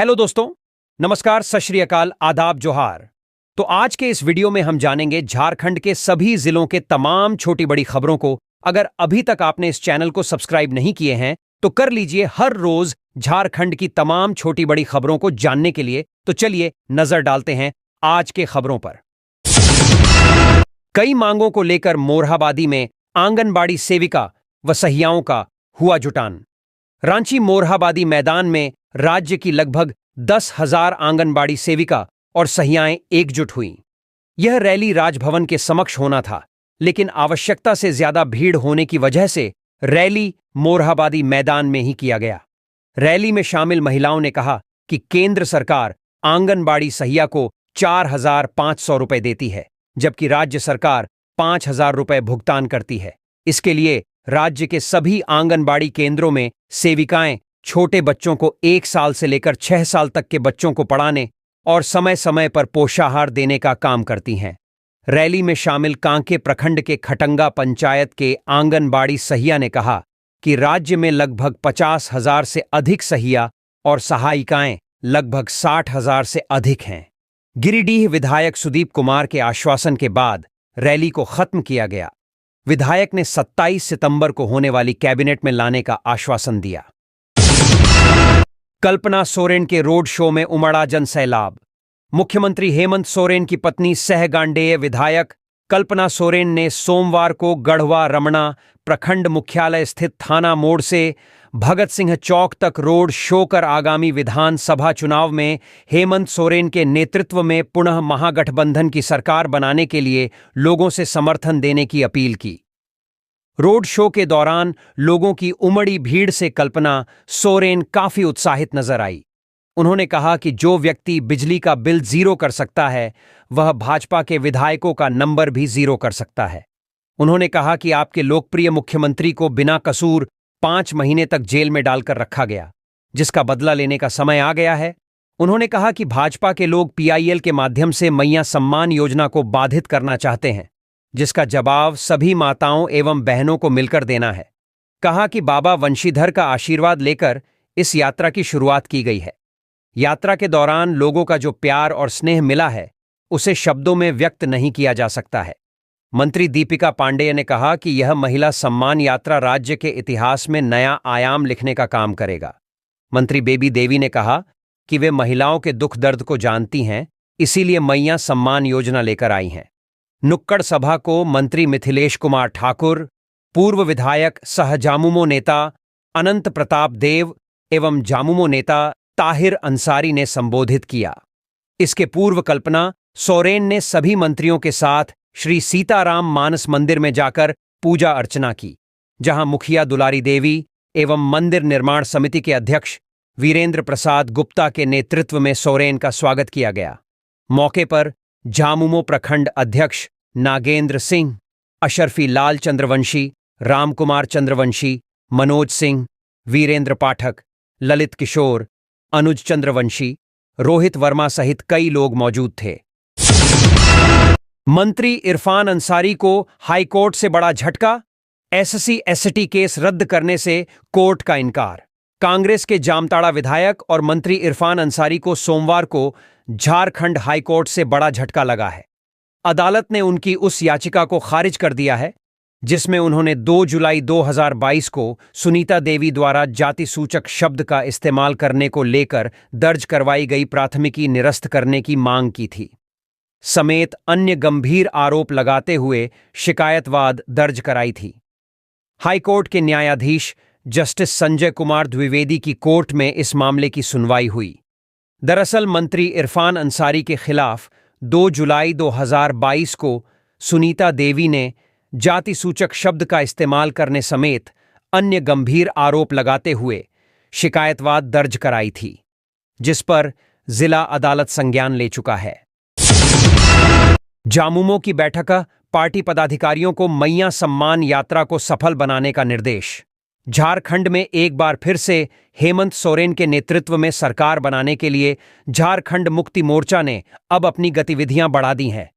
Hello दोस्तों, नमस्कार, सत श्री अकाल, आदाब, जोहार। तो आज के इस वीडियो में हम जानेंगे झारखंड के सभी जिलों के तमाम छोटी बड़ी खबरों को। अगर अभी तक आपने इस चैनल को सब्सक्राइब नहीं किए हैं तो कर लीजिए हर रोज झारखंड की तमाम छोटी बड़ी खबरों को जानने के लिए। तो चलिए नजर डालते हैं आज के खबरों पर। कई मांगों को लेकर मोरहाबादी में आंगनबाड़ी सेविका व सहियाओं का हुआ जुटान। रांची मोरहाबादी मैदान में राज्य की लगभग 10,000 आंगनबाड़ी सेविका और सहियाएं एकजुट हुईं। यह रैली राजभवन के समक्ष होना था, लेकिन आवश्यकता से ज्यादा भीड़ होने की वजह से रैली मोरहाबादी मैदान में ही किया गया। रैली में शामिल महिलाओं ने कहा कि केंद्र सरकार आंगनबाड़ी सहिया को 4,500 रुपए देती है, जबकि राज्य सरकार 5,000 रुपए भुगतान करती है। इसके लिए राज्य के सभी आंगनबाड़ी केंद्रों में सेविकाएं छोटे बच्चों को 1 साल से लेकर 6 साल तक के बच्चों को पढ़ाने और समय समय पर पोषाहार देने का काम करती हैं। रैली में शामिल कांके प्रखंड के खटंगा पंचायत के आंगनबाड़ी सहिया ने कहा कि राज्य में लगभग 50,000 से अधिक सहिया और सहायिकाएं लगभग 60,000 से अधिक हैं। गिरिडीह विधायक सुदीप कुमार के आश्वासन के बाद रैली को खत्म किया गया। विधायक ने 27 सितंबर को होने वाली कैबिनेट में लाने का आश्वासन दिया। कल्पना सोरेन के रोड शो में उमड़ा जनसैलाब। मुख्यमंत्री हेमंत सोरेन की पत्नी सह गांडेय विधायक कल्पना सोरेन ने सोमवार को गढ़वा रमणा प्रखंड मुख्यालय स्थित थाना मोड़ से भगत सिंह चौक तक रोड शो कर आगामी विधानसभा चुनाव में हेमंत सोरेन के नेतृत्व में पुनः महागठबंधन की सरकार बनाने के लिए लोगों से समर्थन देने की अपील की। रोड शो के दौरान लोगों की उमड़ी भीड़ से कल्पना सोरेन काफी उत्साहित नजर आई। उन्होंने कहा कि जो व्यक्ति बिजली का बिल 0 कर सकता है, वह भाजपा के विधायकों का नंबर भी 0 कर सकता है। उन्होंने कहा कि आपके लोकप्रिय मुख्यमंत्री को बिना कसूर 5 महीने तक जेल में डालकर रखा गया, जिसका बदला लेने का समय आ गया है। उन्होंने कहा कि भाजपा के लोग PIL के माध्यम से मैया सम्मान योजना को बाधित करना चाहते हैं, जिसका जवाब सभी माताओं एवं बहनों को मिलकर देना है। कहा कि बाबा वंशीधर का आशीर्वाद लेकर इस यात्रा की शुरुआत की गई है। यात्रा के दौरान लोगों का जो प्यार और स्नेह मिला है, उसे शब्दों में व्यक्त नहीं किया जा सकता है। मंत्री दीपिका पांडेय ने कहा कि यह महिला सम्मान यात्रा राज्य के इतिहास में नया आयाम लिखने का काम करेगा। मंत्री बेबी देवी ने कहा कि वे महिलाओं के दुख दर्द को जानती हैं, इसीलिए मैया सम्मान योजना लेकर आई हैं। नुक्कड़ सभा को मंत्री मिथिलेश कुमार ठाकुर, पूर्व विधायक सह जामुमो नेता अनंत प्रताप देव एवं जामुमो नेता ताहिर अंसारी ने संबोधित किया। इसके पूर्व कल्पना सोरेन ने सभी मंत्रियों के साथ श्री सीताराम मानस मंदिर में जाकर पूजा अर्चना की, जहां मुखिया दुलारी देवी एवं मंदिर निर्माण समिति के अध्यक्ष वीरेंद्र प्रसाद गुप्ता के नेतृत्व में सोरेन का स्वागत किया गया। मौके पर झामुमो प्रखंड अध्यक्ष नागेंद्र सिंह, अशरफी लाल चंद्रवंशी, रामकुमार चंद्रवंशी, मनोज सिंह, वीरेंद्र पाठक, ललित किशोर, अनुज चंद्रवंशी, रोहित वर्मा सहित कई लोग मौजूद थे। मंत्री इरफान अंसारी को हाईकोर्ट से बड़ा झटका। SC/ST केस रद्द करने से कोर्ट का इनकार। कांग्रेस के जामताड़ा विधायक और मंत्री इरफान अंसारी को सोमवार को झारखंड हाईकोर्ट से बड़ा झटका लगा है। अदालत ने उनकी उस याचिका को खारिज कर दिया है, जिसमें उन्होंने 2 जुलाई 2022 को सुनीता देवी द्वारा जाति सूचक शब्द का इस्तेमाल करने को लेकर दर्ज करवाई गई प्राथमिकी निरस्त करने की मांग की थी, समेत अन्य गंभीर आरोप लगाते हुए शिकायतवाद दर्ज कराई थी। हाईकोर्ट के न्यायाधीश जस्टिस संजय कुमार द्विवेदी की कोर्ट में इस मामले की सुनवाई हुई। दरअसल मंत्री इरफान अंसारी के खिलाफ 2 जुलाई 2022 को सुनीता देवी ने जाति सूचक शब्द का इस्तेमाल करने समेत अन्य गंभीर आरोप लगाते हुए शिकायतवाद दर्ज कराई थी, जिस पर जिला अदालत संज्ञान ले चुका है। जामुमो की बैठक, पार्टी पदाधिकारियों को मैया सम्मान यात्रा को सफल बनाने का निर्देश। झारखंड में एक बार फिर से हेमंत सोरेन के नेतृत्व में सरकार बनाने के लिए झारखंड मुक्ति मोर्चा ने अब अपनी गतिविधियां बढ़ा दी हैं।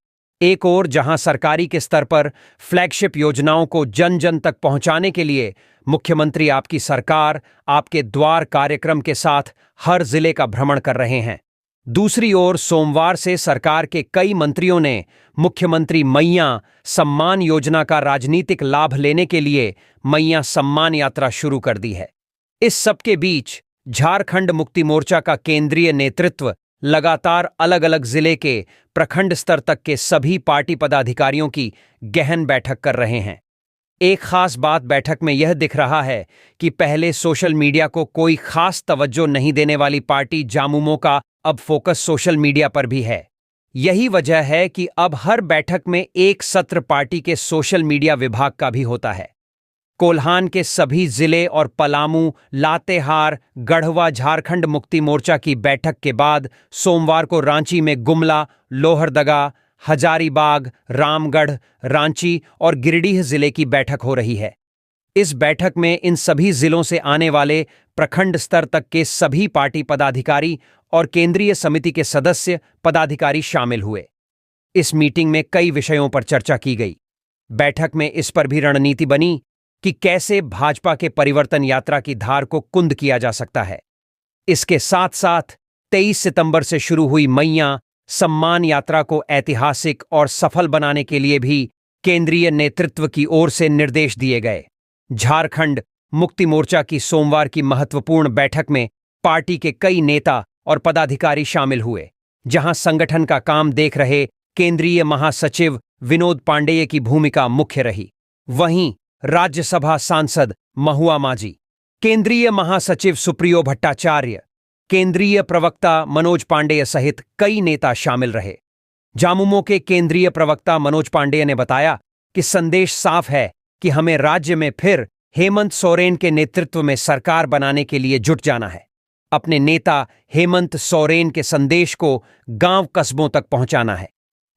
एक ओर जहां सरकारी के स्तर पर फ्लैगशिप योजनाओं को जन जन तक पहुंचाने के लिए मुख्यमंत्री आपकी सरकार आपके द्वार कार्यक्रम के साथ हर जिले का भ्रमण कर रहे हैं। दूसरी ओर सोमवार से सरकार के कई मंत्रियों ने मुख्यमंत्री मैया सम्मान योजना का राजनीतिक लाभ लेने के लिए मैया सम्मान यात्रा शुरू कर दी है। इस सबके बीच झारखंड मुक्ति मोर्चा का केंद्रीय नेतृत्व लगातार अलग अलग जिले के प्रखंड स्तर तक के सभी पार्टी पदाधिकारियों की गहन बैठक कर रहे हैं। एक खास बात बैठक में यह दिख रहा है कि पहले सोशल मीडिया को कोई खास तवज्जो नहीं देने वाली पार्टी जामुमो का अब फोकस सोशल मीडिया पर भी है। यही वजह है कि अब हर बैठक में एक सत्र पार्टी के सोशल मीडिया विभाग का भी होता है। कोल्हान के सभी जिले और पलामू, लातेहार, गढ़वा झारखंड मुक्ति मोर्चा की बैठक के बाद सोमवार को रांची में गुमला, लोहरदगा, हजारीबाग, रामगढ़, रांची और गिरिडीह जिले की बैठक हो रही है। इस बैठक में इन सभी जिलों से आने वाले प्रखंड स्तर तक के सभी पार्टी पदाधिकारी और केंद्रीय समिति के सदस्य पदाधिकारी शामिल हुए। इस मीटिंग में कई विषयों पर चर्चा की गई। बैठक में इस पर भी रणनीति बनी कि कैसे भाजपा के परिवर्तन यात्रा की धार को कुंद किया जा सकता है। इसके साथ साथ 23 सितंबर से शुरू हुई मैया सम्मान यात्रा को ऐतिहासिक और सफल बनाने के लिए भी केंद्रीय नेतृत्व की ओर से निर्देश दिए गए। झारखंड मुक्ति मोर्चा की सोमवार की महत्वपूर्ण बैठक में पार्टी के कई नेता और पदाधिकारी शामिल हुए, जहां संगठन का काम देख रहे केंद्रीय महासचिव विनोद पांडेय की भूमिका मुख्य रही। वहीं राज्यसभा सांसद महुआ माझी, केंद्रीय महासचिव सुप्रियो भट्टाचार्य, केंद्रीय प्रवक्ता मनोज पांडेय सहित कई नेता शामिल रहे। जामुमो के केंद्रीय प्रवक्ता मनोज पांडेय ने बताया कि संदेश साफ है कि हमें राज्य में फिर हेमंत सोरेन के नेतृत्व में सरकार बनाने के लिए जुट जाना है। अपने नेता हेमंत सोरेन के संदेश को गांव कस्बों तक पहुंचाना है।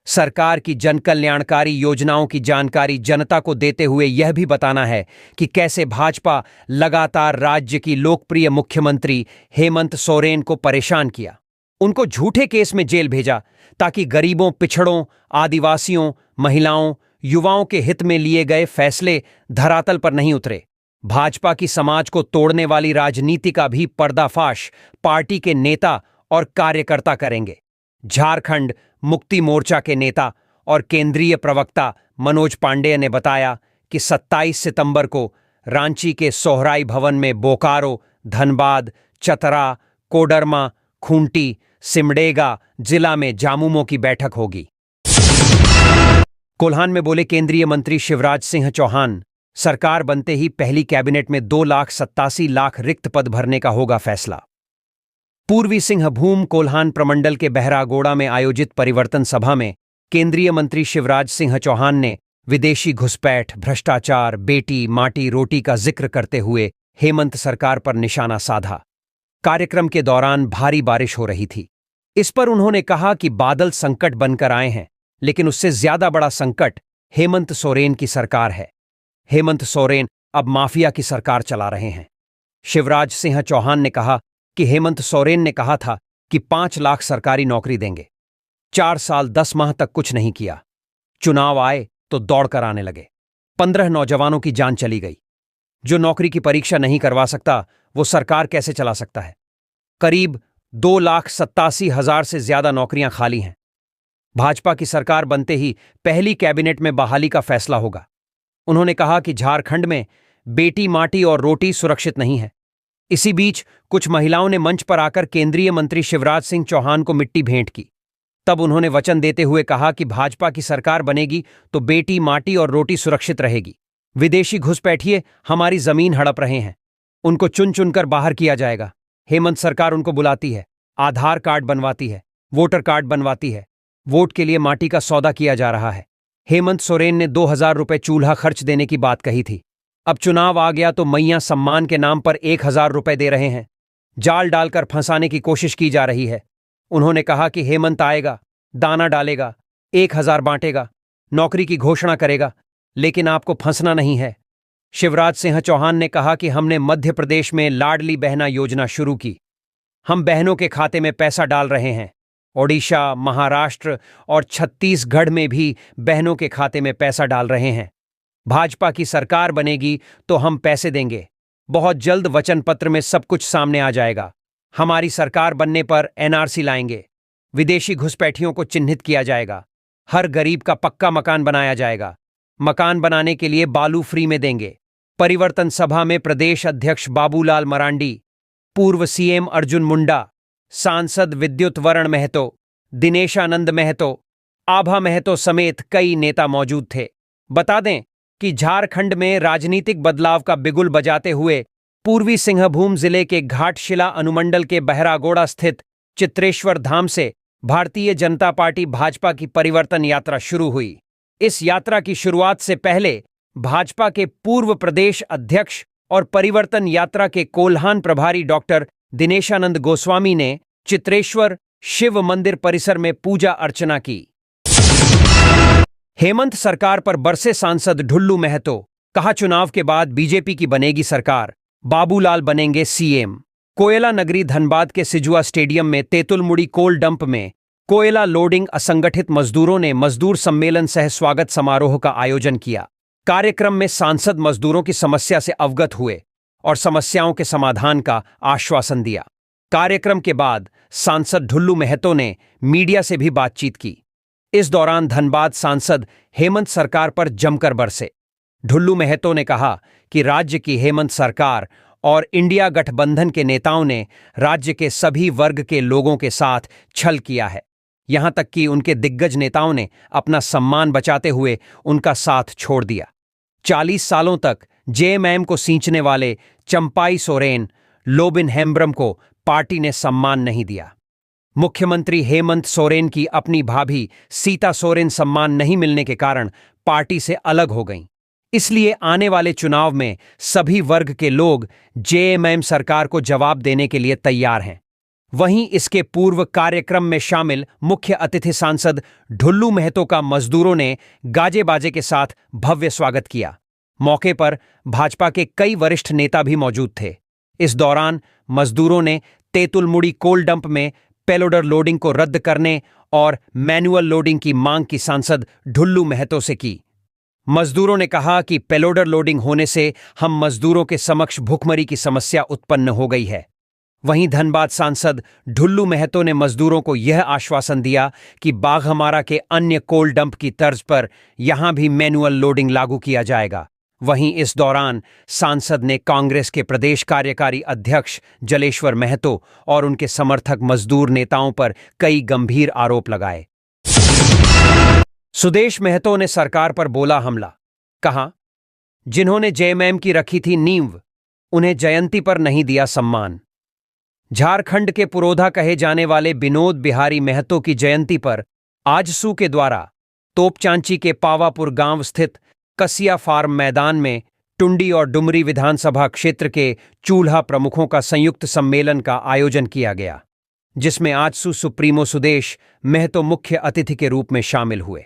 सरकार की जनकल्याणकारी योजनाओं की जानकारी जनता को देते हुए यह भी बताना है कि कैसे भाजपा लगातार राज्य की लोकप्रिय मुख्यमंत्री हेमंत सोरेन को परेशान किया, उनको झूठे केस में जेल भेजा ताकि गरीबों, पिछड़ों, आदिवासियों, महिलाओं, युवाओं के हित में लिए गए फैसले धरातल पर नहीं उतरे। भाजपा की समाज को तोड़ने वाली राजनीति का भी पर्दाफाश पार्टी के नेता और कार्यकर्ता करेंगे। झारखंड मुक्ति मोर्चा के नेता और केंद्रीय प्रवक्ता मनोज पांडेय ने बताया कि 27 सितंबर को रांची के सोहराई भवन में बोकारो, धनबाद, चतरा, कोडरमा, खूंटी, सिमडेगा जिला में जामुमो की बैठक होगी। कोल्हान में बोले केंद्रीय मंत्री शिवराज सिंह चौहान, सरकार बनते ही पहली कैबिनेट में 2,87,00,000 रिक्त पद भरने का होगा फैसला। पूर्वी सिंहभूम कोल्हान प्रमंडल के बहरागोड़ा में आयोजित परिवर्तन सभा में केंद्रीय मंत्री शिवराज सिंह चौहान ने विदेशी घुसपैठ, भ्रष्टाचार, बेटी माटी रोटी का जिक्र करते हुए हेमंत सरकार पर निशाना साधा। कार्यक्रम के दौरान भारी बारिश हो रही थी। इस पर उन्होंने कहा कि बादल संकट बनकर आए हैं, लेकिन उससे ज्यादा बड़ा संकट हेमंत सोरेन की सरकार है। हेमंत सोरेन अब माफिया की सरकार चला रहे हैं। शिवराज सिंह चौहान ने कहा कि हेमंत सोरेन ने कहा था कि 5 लाख सरकारी नौकरी देंगे। 4 साल 10 माह तक कुछ नहीं किया। चुनाव आए तो दौड़कर आने लगे। 15 नौजवानों की जान चली गई। जो नौकरी की परीक्षा नहीं करवा सकता वो सरकार कैसे चला सकता है? करीब 2,87,000 से ज्यादा नौकरियां खाली हैं। भाजपा की सरकार बनते ही पहली कैबिनेट में बहाली का फैसला होगा। उन्होंने कहा कि झारखंड में बेटी माटी और रोटी सुरक्षित नहीं है। इसी बीच कुछ महिलाओं ने मंच पर आकर केंद्रीय मंत्री शिवराज सिंह चौहान को मिट्टी भेंट की। तब उन्होंने वचन देते हुए कहा कि भाजपा की सरकार बनेगी तो बेटी माटी और रोटी सुरक्षित रहेगी। विदेशी घुसपैठिए हमारी जमीन हड़प रहे हैं, उनको चुन चुनकर बाहर किया जाएगा। हेमंत सरकार उनको बुलाती है, आधार कार्ड बनवाती है, वोटर कार्ड बनवाती है, वोट के लिए माटी का सौदा किया जा रहा है। हेमंत सोरेन ने 2,000 रुपए चूल्हा खर्च देने की बात कही थी। अब चुनाव आ गया तो मैया सम्मान के नाम पर 1,000 रुपए दे रहे हैं। जाल डालकर फंसाने की कोशिश की जा रही है। उन्होंने कहा कि हेमंत आएगा, दाना डालेगा, 1,000 बांटेगा, नौकरी की घोषणा करेगा, लेकिन आपको फंसना नहीं है। शिवराज सिंह चौहान ने कहा कि हमने मध्य प्रदेश में लाडली बहना योजना शुरू की। हम बहनों के खाते में पैसा डाल रहे हैं। ओडिशा, महाराष्ट्र और छत्तीसगढ़ में भी बहनों के खाते में पैसा डाल रहे हैं। भाजपा की सरकार बनेगी तो हम पैसे देंगे। बहुत जल्द वचन पत्र में सब कुछ सामने आ जाएगा। हमारी सरकार बनने पर एनआरसी लाएंगे। विदेशी घुसपैठियों को चिन्हित किया जाएगा। हर गरीब का पक्का मकान बनाया जाएगा। मकान बनाने के लिए बालू फ्री में देंगे। परिवर्तन सभा में प्रदेश अध्यक्ष बाबूलाल मरांडी, पूर्व सीएम अर्जुन मुंडा, सांसद विद्युत वरण महतो, दिनेशानंद महतो, आभा महतो समेत कई नेता मौजूद थे। बता दें कि झारखंड में राजनीतिक बदलाव का बिगुल बजाते हुए पूर्वी सिंहभूम जिले के घाटशिला अनुमंडल के बहरागोड़ा स्थित चित्रेश्वर धाम से भारतीय जनता पार्टी भाजपा की परिवर्तन यात्रा शुरू हुई। इस यात्रा की शुरुआत से पहले भाजपा के पूर्व प्रदेश अध्यक्ष और परिवर्तन यात्रा के कोल्हान प्रभारी डॉक्टर दिनेशानंद गोस्वामी ने चित्रेश्वर शिव मंदिर परिसर में पूजा अर्चना की। हेमंत सरकार पर बरसे सांसद ढुल्लू महतो, कहा चुनाव के बाद बीजेपी की बनेगी सरकार, बाबूलाल बनेंगे सीएम। कोयला नगरी धनबाद के सिजुआ स्टेडियम में तेतुलमुड़ी कोल डंप में कोयला लोडिंग असंगठित मजदूरों ने मजदूर सम्मेलन सह स्वागत समारोह का आयोजन किया। कार्यक्रम में सांसद मजदूरों की समस्या से अवगत हुए और समस्याओं के समाधान का आश्वासन दिया। कार्यक्रम के बाद सांसद ढुल्लू महतो ने मीडिया से भी बातचीत की। इस दौरान धनबाद सांसद हेमंत सरकार पर जमकर बरसे। ढुल्लू महतो ने कहा कि राज्य की हेमंत सरकार और इंडिया गठबंधन के नेताओं ने राज्य के सभी वर्ग के लोगों के साथ छल किया है। यहां तक कि उनके दिग्गज नेताओं ने अपना सम्मान बचाते हुए उनका साथ छोड़ दिया। 40 सालों तक जेएमएम को सींचने वाले चंपाई सोरेन, लोबिन हेम्ब्रम को पार्टी ने सम्मान नहीं दिया। मुख्यमंत्री हेमंत सोरेन की अपनी भाभी सीता सोरेन सम्मान नहीं मिलने के कारण पार्टी से अलग हो गईं। इसलिए आने वाले चुनाव में सभी वर्ग के लोग जेएमएम सरकार को जवाब देने के लिए तैयार हैं। वहीं इसके पूर्व कार्यक्रम में शामिल मुख्य अतिथि सांसद ढुल्लू महतो का मजदूरों ने गाजे बाजे के साथ भव्य स्वागत किया। मौके पर भाजपा के कई वरिष्ठ नेता भी मौजूद थे। इस दौरान मजदूरों ने तेतुलमुड़ी कोल डंप में पेलोडर लोडिंग को रद्द करने और मैनुअल लोडिंग की मांग की सांसद ढुल्लू महतो से की। मजदूरों ने कहा कि पेलोडर लोडिंग होने से हम मजदूरों के समक्ष भुखमरी की समस्या उत्पन्न हो गई है। वहीं धनबाद सांसद ढुल्लू महतो ने मजदूरों को यह आश्वासन दिया कि बाघमारा के अन्य कोल डंप की तर्ज पर यहां भी मैनुअल लोडिंग लागू किया जाएगा। वहीं इस दौरान सांसद ने कांग्रेस के प्रदेश कार्यकारी अध्यक्ष जलेश्वर महतो और उनके समर्थक मजदूर नेताओं पर कई गंभीर आरोप लगाए। सुदेश महतो ने सरकार पर बोला हमला। कहा, जिन्होंने जेएमएम की रखी थी नींव, उन्हें जयंती पर नहीं दिया सम्मान। झारखंड के पुरोधा कहे जाने वाले विनोद बिहारी महतो की जयंती पर आजसू के द्वारा तोपचांची के पावापुर गांव स्थित कसिया फार्म मैदान में टुंडी और डुमरी विधानसभा क्षेत्र के चूल्हा प्रमुखों का संयुक्त सम्मेलन का आयोजन किया गया, जिसमें आजसू सुप्रीमो सुदेश महतो मुख्य अतिथि के रूप में शामिल हुए।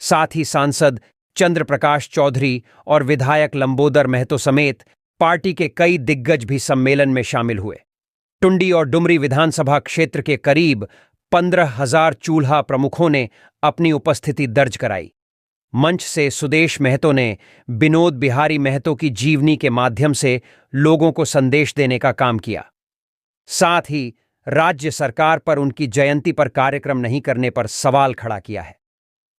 साथ ही सांसद चंद्र प्रकाश चौधरी और विधायक लंबोदर महतो समेत पार्टी के कई दिग्गज भी सम्मेलन में शामिल हुए। टुंडी और डुमरी विधानसभा क्षेत्र के करीब 15,000 चूल्हा प्रमुखों ने अपनी उपस्थिति दर्ज कराई। मंच से सुदेश महतो ने विनोद बिहारी महतो की जीवनी के माध्यम से लोगों को संदेश देने का काम किया। साथ ही राज्य सरकार पर उनकी जयंती पर कार्यक्रम नहीं करने पर सवाल खड़ा किया है।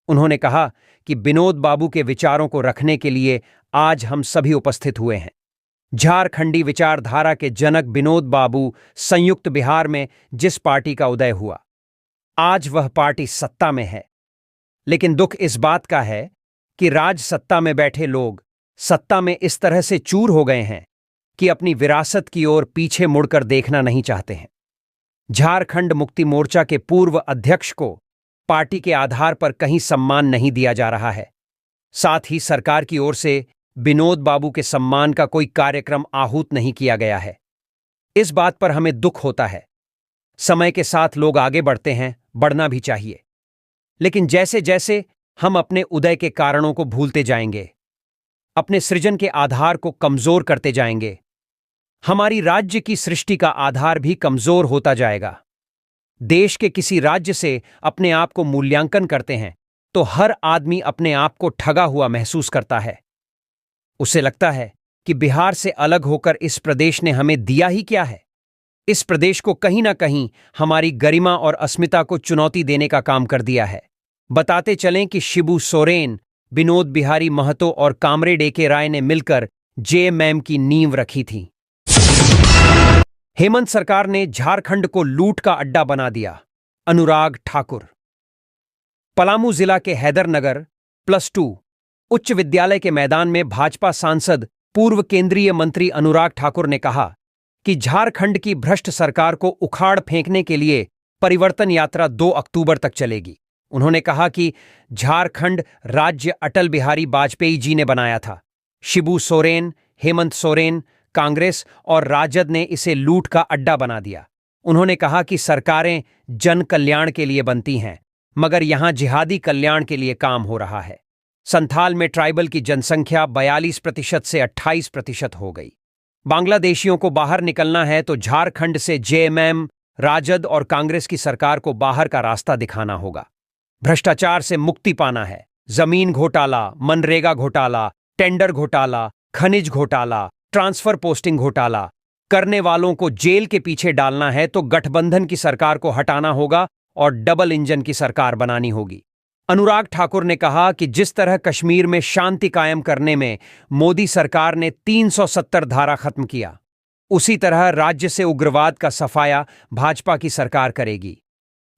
उन्होंने कहा कि विनोद बाबू के विचारों को रखने के लिए आज हम सभी उपस्थित हुए हैं। झारखंडी विचारधारा के जनक विनोद बाबू संयुक्त बिहार में जिस पार्टी का उदय हुआ, आज वह पार्टी सत्ता में है। लेकिन दुख इस बात का है कि राज सत्ता में बैठे लोग सत्ता में इस तरह से चूर हो गए हैं कि अपनी विरासत की ओर पीछे मुड़कर देखना नहीं चाहते हैं। झारखंड मुक्ति मोर्चा के पूर्व अध्यक्ष को पार्टी के आधार पर कहीं सम्मान नहीं दिया जा रहा है। साथ ही सरकार की ओर से विनोद बाबू के सम्मान का कोई कार्यक्रम आहूत नहीं किया गया है। इस बात पर हमें दुख होता है। समय के साथ लोग आगे बढ़ते हैं, बढ़ना भी चाहिए, लेकिन जैसे जैसे हम अपने उदय के कारणों को भूलते जाएंगे, अपने सृजन के आधार को कमजोर करते जाएंगे, हमारी राज्य की सृष्टि का आधार भी कमजोर होता जाएगा। देश के किसी राज्य से अपने आप को मूल्यांकन करते हैं तो हर आदमी अपने आप को ठगा हुआ महसूस करता है। उसे लगता है कि बिहार से अलग होकर इस प्रदेश ने हमें दिया ही क्या है। इस प्रदेश को कहीं ना कहीं हमारी गरिमा और अस्मिता को चुनौती देने का काम कर दिया है। बताते चलें कि शिबू सोरेन, विनोद बिहारी महतो और कामरेड ए.के. राय ने मिलकर जेएमएम की नींव रखी थी। हेमंत सरकार ने झारखंड को लूट का अड्डा बना दिया। अनुराग ठाकुर। पलामू जिला के हैदरनगर +2 उच्च विद्यालय के मैदान में भाजपा सांसद पूर्व केंद्रीय मंत्री अनुराग ठाकुर ने कहा कि झारखंड की भ्रष्ट सरकार को उखाड़ फेंकने के लिए परिवर्तन यात्रा 2 अक्टूबर तक चलेगी। उन्होंने कहा कि झारखंड राज्य अटल बिहारी वाजपेयी जी ने बनाया था। शिबू सोरेन, हेमंत सोरेन, कांग्रेस और राजद ने इसे लूट का अड्डा बना दिया। उन्होंने कहा कि सरकारें जन कल्याण के लिए बनती हैं, मगर यहां जिहादी कल्याण के लिए काम हो रहा है। संथाल में ट्राइबल की जनसंख्या 42% से 28% हो गई। बांग्लादेशियों को बाहर निकलना है तो झारखंड से जेएमएम, राजद और कांग्रेस की सरकार को बाहर का रास्ता दिखाना होगा। भ्रष्टाचार से मुक्ति पाना है। जमीन घोटाला, मनरेगा घोटाला, टेंडर घोटाला, खनिज घोटाला, ट्रांसफर पोस्टिंग घोटाला करने वालों को जेल के पीछे डालना है तो गठबंधन की सरकार को हटाना होगा और डबल इंजन की सरकार बनानी होगी। अनुराग ठाकुर ने कहा कि जिस तरह कश्मीर में शांति कायम करने में मोदी सरकार ने 370 धारा खत्म किया, उसी तरह राज्य से उग्रवाद का सफाया भाजपा की सरकार करेगी।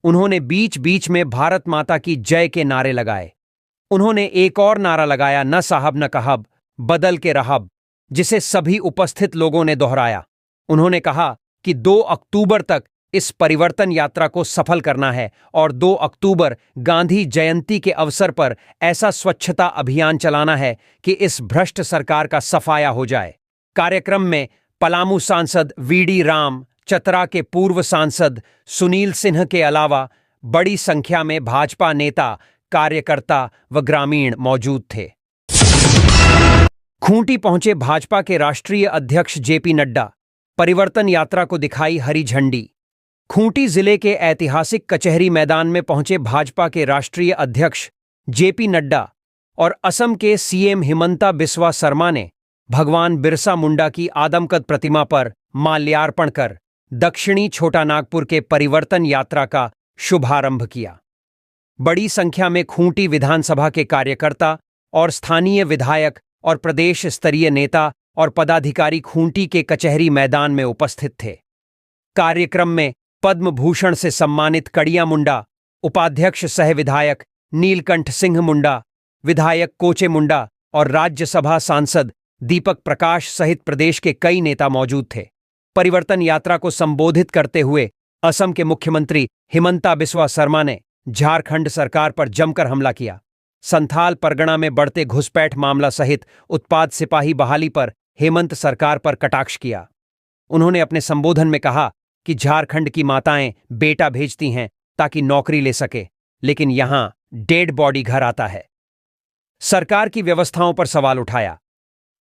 उन्होंने बीच बीच में भारत माता की जय के नारे लगाए। उन्होंने एक और नारा लगाया, न साहब न कहब, बदल के रहब, जिसे सभी उपस्थित लोगों ने दोहराया। उन्होंने कहा कि 2 अक्टूबर तक इस परिवर्तन यात्रा को सफल करना है और 2 अक्टूबर गांधी जयंती के अवसर पर ऐसा स्वच्छता अभियान चलाना है कि इस भ्रष्ट सरकार का सफाया हो जाए। कार्यक्रम में पलामू सांसद वीडी राम, चतरा के पूर्व सांसद सुनील सिन्हा के अलावा बड़ी संख्या में भाजपा नेता, कार्यकर्ता व ग्रामीण मौजूद थे। खूंटी पहुंचे भाजपा के राष्ट्रीय अध्यक्ष जेपी नड्डा। परिवर्तन यात्रा को दिखाई हरी झंडी। खूंटी जिले के ऐतिहासिक कचहरी मैदान में पहुंचे भाजपा के राष्ट्रीय अध्यक्ष जेपी नड्डा और असम के सीएम हिमंता बिस्वा शर्मा ने भगवान बिरसा मुंडा की आदमकद प्रतिमा पर माल्यार्पण कर दक्षिणी छोटा नागपुर के परिवर्तन यात्रा का शुभारंभ किया। बड़ी संख्या में खूंटी विधानसभा के कार्यकर्ता और स्थानीय विधायक और प्रदेश स्तरीय नेता और पदाधिकारी खूंटी के कचहरी मैदान में उपस्थित थे। कार्यक्रम में पद्म भूषण से सम्मानित कड़िया मुंडा, उपाध्यक्ष सह विधायक नीलकंठ सिंह मुंडा, विधायक कोचे मुंडा और राज्यसभा सांसद दीपक प्रकाश सहित प्रदेश के कई नेता मौजूद थे। परिवर्तन यात्रा को संबोधित करते हुए असम के मुख्यमंत्री हिमंता बिस्वा शर्मा ने झारखंड सरकार पर जमकर हमला किया। संथाल परगना में बढ़ते घुसपैठ मामला सहित उत्पाद सिपाही बहाली पर हेमंत सरकार पर कटाक्ष किया। उन्होंने अपने संबोधन में कहा कि झारखंड की माताएं बेटा भेजती हैं ताकि नौकरी ले सके, लेकिन यहां डेड बॉडी घर आता है। सरकार की व्यवस्थाओं पर सवाल उठाया।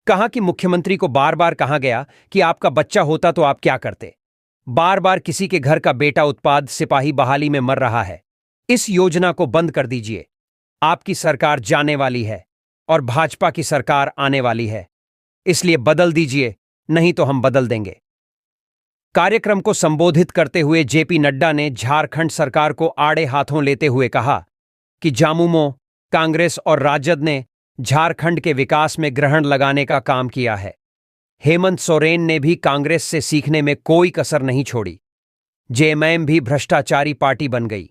कहा कि मुख्यमंत्री को बार बार कहा गया कि आपका बच्चा होता तो आप क्या करते। बार बार किसी के घर का बेटा उत्पाद सिपाही बहाली में मर रहा है। इस योजना को बंद कर दीजिए। आपकी सरकार जाने वाली है और भाजपा की सरकार आने वाली है, इसलिए बदल दीजिए, नहीं तो हम बदल देंगे। कार्यक्रम को संबोधित करते हुए जेपी नड्डा ने झारखंड सरकार को आड़े हाथों लेते हुए कहा कि जामुमो, कांग्रेस और राजद ने झारखंड के विकास में ग्रहण लगाने का काम किया है। हेमंत सोरेन ने भी कांग्रेस से सीखने में कोई कसर नहीं छोड़ी। जेएमएम भी भ्रष्टाचारी पार्टी बन गई।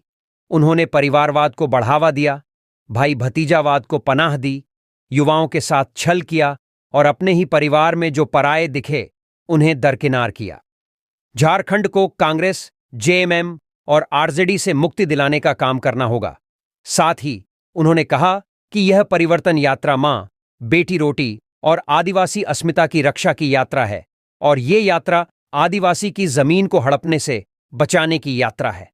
उन्होंने परिवारवाद को बढ़ावा दिया, भाई भतीजावाद को पनाह दी, युवाओं के साथ छल किया और अपने ही परिवार में जो पराये दिखे उन्हें दरकिनार किया। झारखंड को कांग्रेस, जेएमएम और आरजेडी से मुक्ति दिलाने का काम करना होगा। साथ ही उन्होंने कहा कि यह परिवर्तन यात्रा मां, बेटी रोटी और आदिवासी अस्मिता की रक्षा की यात्रा है और ये यात्रा आदिवासी की जमीन को हड़पने से बचाने की यात्रा है।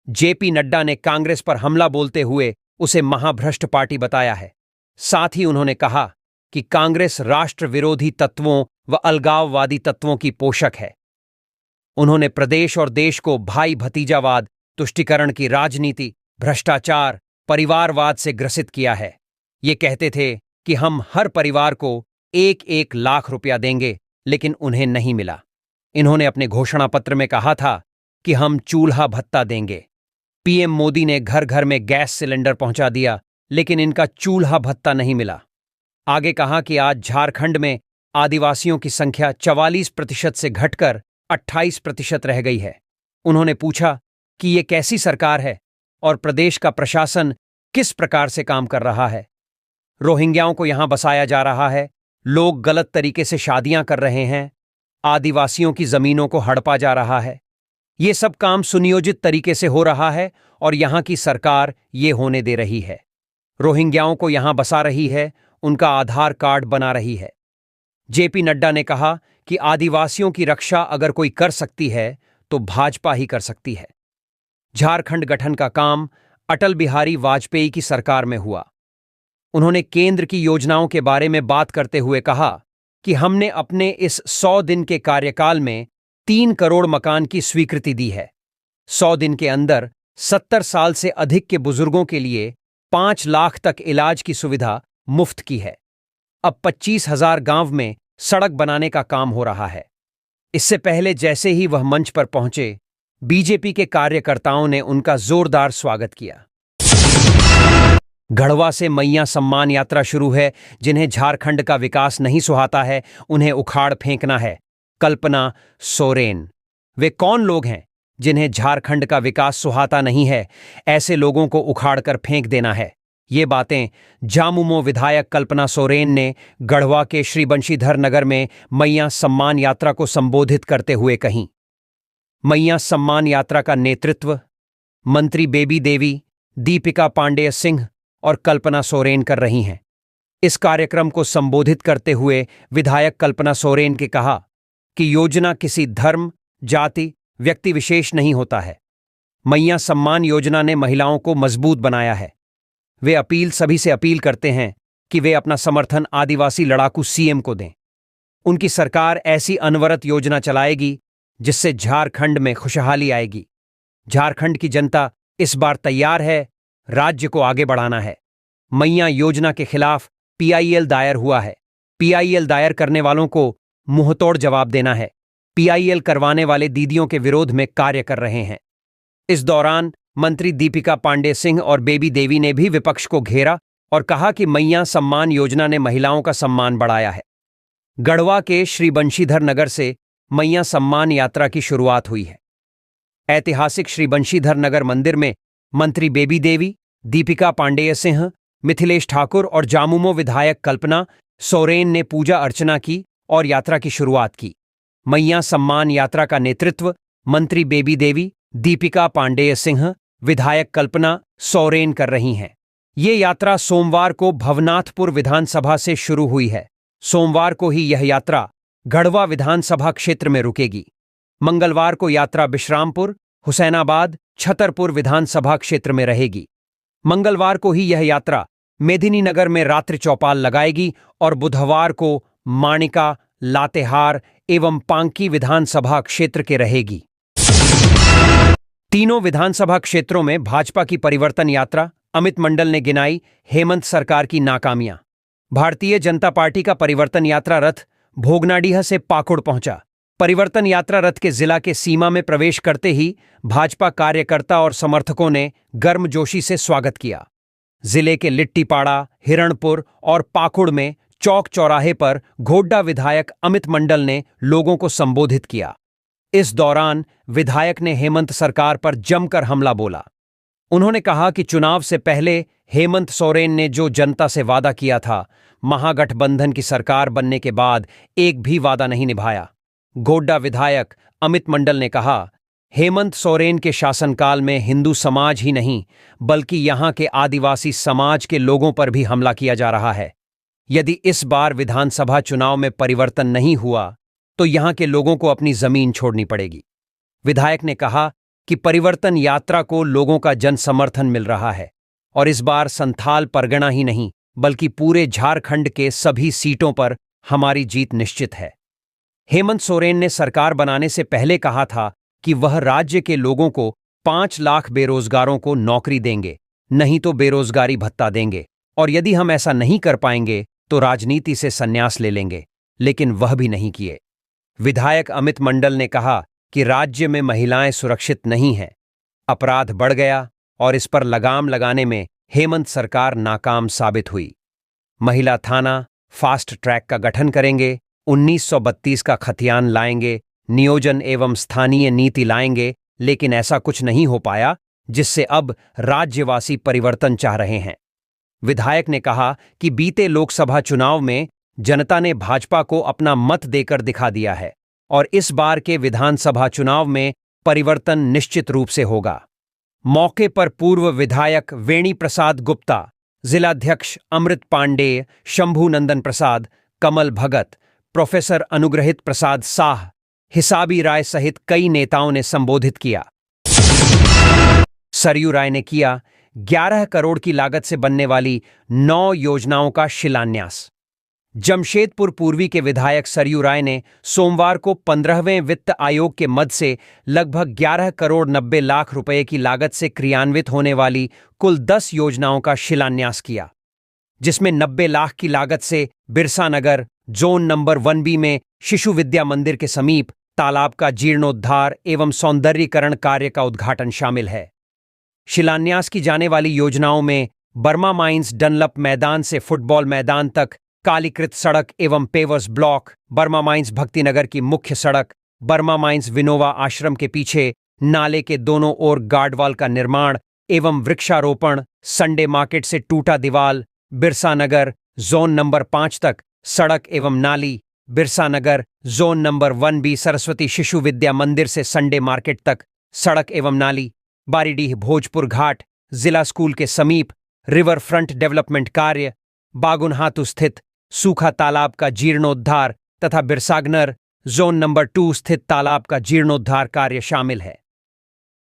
जेपी नड्डा ने कांग्रेस पर हमला बोलते हुए उसे महाभ्रष्ट पार्टी बताया है। साथ ही उन्होंने कहा कि कांग्रेस राष्ट्र विरोधी तत्वों व अलगाववादी तत्वों की पोषक है। उन्होंने प्रदेश और देश को भाई भतीजावाद, तुष्टीकरण की राजनीति, भ्रष्टाचार, परिवारवाद से ग्रसित किया है। ये कहते थे कि हम हर परिवार को 1-1 लाख रुपया देंगे, लेकिन उन्हें नहीं मिला। इन्होंने अपने घोषणा पत्र में कहा था कि हम चूल्हा भत्ता देंगे। पीएम मोदी ने घर घर में गैस सिलेंडर पहुंचा दिया, लेकिन इनका चूल्हा भत्ता नहीं मिला। आगे कहा कि आज झारखंड में आदिवासियों की संख्या 44% से घटकर 28% रह गई है। उन्होंने पूछा कि ये कैसी सरकार है और प्रदेश का प्रशासन किस प्रकार से काम कर रहा है। रोहिंग्याओं को यहां बसाया जा रहा है, लोग गलत तरीके से शादियां कर रहे हैं, आदिवासियों की जमीनों को हड़पा जा रहा है। ये सब काम सुनियोजित तरीके से हो रहा है और यहां की सरकार ये होने दे रही है। रोहिंग्याओं को यहां बसा रही है, उनका आधार कार्ड बना रही है। जेपी नड्डा ने कहा कि आदिवासियों की रक्षा अगर कोई कर सकती है तो भाजपा ही कर सकती है। झारखंड गठन का काम अटल बिहारी वाजपेयी की सरकार में हुआ। उन्होंने केंद्र की योजनाओं के बारे में बात करते हुए कहा कि हमने अपने इस 100 दिन के कार्यकाल में 3 करोड़ मकान की स्वीकृति दी है। 100 दिन के अंदर 70 साल से अधिक के बुजुर्गों के लिए 5 लाख तक इलाज की सुविधा मुफ्त की है। अब 25,000 गांव में सड़क बनाने का काम हो रहा है। इससे पहले जैसे ही वह मंच पर पहुंचे, बीजेपी के कार्यकर्ताओं ने उनका जोरदार स्वागत किया। गढ़वा से मैया सम्मान यात्रा शुरू है। जिन्हें झारखंड का विकास नहीं सुहाता है, उन्हें उखाड़ फेंकना है। कल्पना सोरेन। वे कौन लोग हैं जिन्हें झारखंड का विकास सुहाता नहीं है? ऐसे लोगों को उखाड़कर फेंक देना है। ये बातें झामुमो विधायक कल्पना सोरेन ने गढ़वा के श्री बंशीधर नगर में मैया सम्मान यात्रा को संबोधित करते हुए कहीं। मैया सम्मान यात्रा का नेतृत्व मंत्री बेबी देवी, दीपिका पांडेय सिंह और कल्पना सोरेन कर रही हैं। इस कार्यक्रम को संबोधित करते हुए विधायक कल्पना सोरेन ने कहा कि योजना किसी धर्म, जाति, व्यक्ति विशेष नहीं होता है। मैया सम्मान योजना ने महिलाओं को मजबूत बनाया है। वे सभी से अपील करते हैं कि वे अपना समर्थन आदिवासी लड़ाकू सीएम को दें। उनकी सरकार ऐसी अनवरत योजना चलाएगी जिससे झारखंड में खुशहाली आएगी। झारखंड की जनता इस बार तैयार है, राज्य को आगे बढ़ाना है। मैया योजना के खिलाफ पीआईएल दायर हुआ है। पीआईएल दायर करने वालों को मुंहतोड़ जवाब देना है। पीआईएल करवाने वाले दीदियों के विरोध में कार्य कर रहे हैं। इस दौरान मंत्री दीपिका पांडे सिंह और बेबी देवी ने भी विपक्ष को घेरा और कहा कि मैया सम्मान योजना ने महिलाओं का सम्मान बढ़ाया है। गढ़वा के श्री बंशीधर नगर से मैया सम्मान यात्रा की शुरुआत हुई है। ऐतिहासिक श्री बंशीधर नगर मंदिर में मंत्री बेबी देवी, दीपिका पांडेय सिंह, मिथिलेश ठाकुर और झामुमो विधायक कल्पना सोरेन ने पूजा अर्चना की और यात्रा की शुरुआत की। मैया सम्मान यात्रा का नेतृत्व मंत्री बेबी देवी, दीपिका पांडेय सिंह, विधायक कल्पना सोरेन कर रही हैं। ये यात्रा सोमवार को भवनाथपुर विधानसभा से शुरू हुई है। सोमवार को ही यह यात्रा गढ़वा विधानसभा क्षेत्र में रुकेगी। मंगलवार को यात्रा बिश्रामपुर, हुसैनाबाद, छतरपुर विधानसभा क्षेत्र में रहेगी। मंगलवार को ही यह यात्रा मेदिनीनगर में रात्रि चौपाल लगाएगी और बुधवार को माणिका, लातेहार एवं पांकी विधानसभा क्षेत्र के रहेगी। तीनों विधानसभा क्षेत्रों में भाजपा की परिवर्तन यात्रा। अमित मंडल ने गिनाई हेमंत सरकार की नाकामियां। भारतीय जनता पार्टी का परिवर्तन यात्रा रथ भोगनाडीह से पाकुड़ पहुंचा। परिवर्तन यात्रा रथ के जिला के सीमा में प्रवेश करते ही भाजपा कार्यकर्ता और समर्थकों ने गर्मजोशी से स्वागत किया। जिले के लिट्टीपाड़ा, हिरणपुर और पाकुड़ में चौक चौराहे पर घोड्डा विधायक अमित मंडल ने लोगों को संबोधित किया। इस दौरान विधायक ने हेमंत सरकार पर जमकर हमला बोला। उन्होंने कहा कि चुनाव से पहले हेमंत सोरेन ने जो जनता से वादा किया था, महागठबंधन की सरकार बनने के बाद एक भी वादा नहीं निभाया। गोड्डा विधायक अमित मंडल ने कहा, हेमंत सोरेन के शासनकाल में हिंदू समाज ही नहीं बल्कि यहां के आदिवासी समाज के लोगों पर भी हमला किया जा रहा है। यदि इस बार विधानसभा चुनाव में परिवर्तन नहीं हुआ तो यहां के लोगों को अपनी जमीन छोड़नी पड़ेगी। विधायक ने कहा कि परिवर्तन यात्रा को लोगों का जन समर्थन मिल रहा है और इस बार संथाल परगना ही नहीं बल्कि पूरे झारखंड के सभी सीटों पर हमारी जीत निश्चित है। हेमंत सोरेन ने सरकार बनाने से पहले कहा था कि वह राज्य के लोगों को 5 लाख बेरोजगारों को नौकरी देंगे, नहीं तो बेरोजगारी भत्ता देंगे, और यदि हम ऐसा नहीं कर पाएंगे तो राजनीति से संन्यास ले लेंगे, लेकिन वह भी नहीं किए। विधायक अमित मंडल ने कहा कि राज्य में महिलाएं सुरक्षित नहीं हैं, अपराध बढ़ गया और इस पर लगाम लगाने में हेमंत सरकार नाकाम साबित हुई। महिला थाना, फास्ट ट्रैक का गठन करेंगे, 1932 का खतियान लाएंगे, नियोजन एवं स्थानीय नीति लाएंगे, लेकिन ऐसा कुछ नहीं हो पाया, जिससे अब राज्यवासी परिवर्तन चाह रहे हैं। विधायक ने कहा कि बीते लोकसभा चुनाव में जनता ने भाजपा को अपना मत देकर दिखा दिया है और इस बार के विधानसभा चुनाव में परिवर्तन निश्चित रूप से होगा। मौके पर पूर्व विधायक वेणी प्रसाद गुप्ता, जिलाध्यक्ष अमृत पांडेय, शंभू नंदन प्रसाद, कमल भगत, प्रोफेसर अनुग्रहित प्रसाद साह, हिसाबी राय सहित कई नेताओं ने संबोधित किया। सरयू राय ने किया 11 करोड़ की लागत से बनने वाली 9 योजनाओं का शिलान्यास। जमशेदपुर पूर्वी के विधायक सरयू राय ने सोमवार को 15वें वित्त आयोग के मद से लगभग 11 करोड़ 90 लाख रुपए की लागत से क्रियान्वित होने वाली कुल 10 योजनाओं का शिलान्यास किया, जिसमें 90 लाख की लागत से बिरसा नगर जोन नंबर 1B में शिशु विद्या मंदिर के समीप तालाब का जीर्णोद्धार एवं सौंदर्यीकरण कार्य का उद्घाटन शामिल है। शिलान्यास की जाने वाली योजनाओं में बर्मा माइंस डनलप मैदान से फुटबॉल मैदान तक कालीकृत सड़क एवं pavers block, Burma mines Bhaktinagar की मुख्य सड़क, बर्मा माइंस विनोवा आश्रम के पीछे नाले के दोनों ओर गार्डवाल का निर्माण एवं वृक्षारोपण, संडे मार्केट से टूटा दीवाल, बिरसा नगर जोन नंबर 5 तक सड़क एवं नाली, बिरसा नगर zone number 1B Saraswati Shishu Vidya मंदिर से संडे मार्केट तक सड़क एवं नाली, बारीडीह भोजपुर घाट जिला स्कूल के समीप रिवर फ्रंट डेवलपमेंट कार्य, बागुनहातु स्थित सूखा तालाब का जीर्णोद्धार तथा बिरसागनर जोन नंबर 2 स्थित तालाब का जीर्णोद्धार कार्य शामिल है।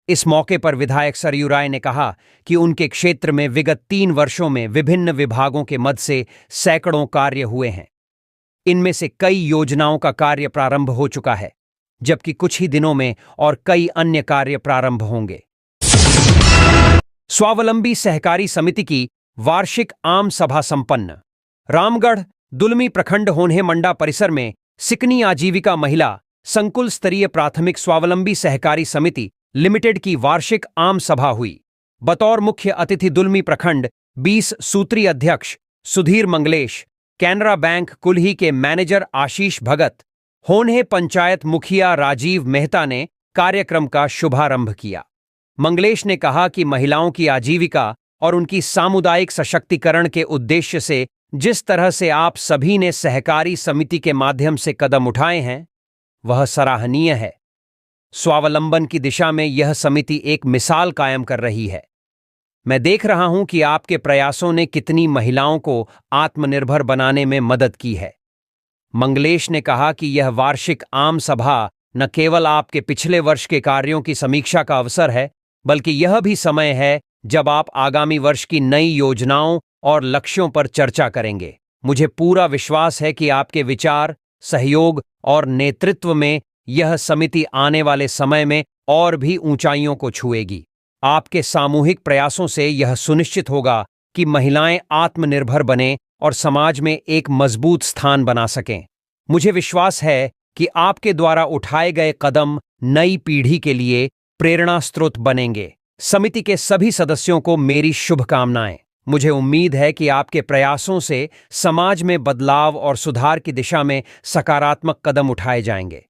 इस मौके पर विधायक सरयू राय ने कहा कि उनके क्षेत्र में विगत 3 वर्षों में विभिन्न विभागों के मद से सैकड़ों कार्य हुए हैं। इनमें से कई योजनाओं का कार्य प्रारंभ हो चुका है, जबकि कुछ ही दिनों में और कई अन्य कार्य प्रारंभ होंगे। स्वावलंबी सहकारी समिति की वार्षिक आम सभा संपन्न। रामगढ़ दुलमी प्रखंड होन्हे मंडा परिसर में सिकनी आजीविका महिला संकुल स्तरीय प्राथमिक स्वावलंबी सहकारी समिति लिमिटेड की वार्षिक आम सभा हुई। बतौर मुख्य अतिथि दुलमी प्रखंड 20 सूत्री अध्यक्ष सुधीर मंगलेश, कैनरा बैंक कुल्ही के मैनेजर आशीष भगत, होन्हे पंचायत मुखिया राजीव मेहता ने कार्यक्रम का शुभारंभ किया। मंगलेश ने कहा कि महिलाओं की आजीविका और उनकी सामुदायिक सशक्तिकरण के उद्देश्य से जिस तरह से आप सभी ने सहकारी समिति के माध्यम से कदम उठाए हैं, वह सराहनीय है। स्वावलंबन की दिशा में यह समिति एक मिसाल कायम कर रही है। मैं देख रहा हूं कि आपके प्रयासों ने कितनी महिलाओं को आत्मनिर्भर बनाने में मदद की है। मंगलेश ने कहा कि यह वार्षिक आम सभा न केवल आपके पिछले वर्ष के कार्यों की समीक्षा का अवसर है, बल्कि यह भी समय है जब आप आगामी वर्ष की नई योजनाओं और लक्ष्यों पर चर्चा करेंगे। मुझे पूरा विश्वास है कि आपके विचार, सहयोग और नेतृत्व में यह समिति आने वाले समय में और भी ऊंचाइयों को छुएगी। आपके सामूहिक प्रयासों से यह सुनिश्चित होगा कि महिलाएं आत्मनिर्भर बनें और समाज में एक मजबूत स्थान बना सकें। मुझे विश्वास है कि आपके द्वारा उठाए गए कदम नई पीढ़ी के लिए प्रेरणा स्रोत बनेंगे। समिति के सभी सदस्यों को मेरी शुभकामनाएं। मुझे उम्मीद है कि आपके प्रयासों से समाज में बदलाव और सुधार की दिशा में सकारात्मक कदम उठाए जाएंगे।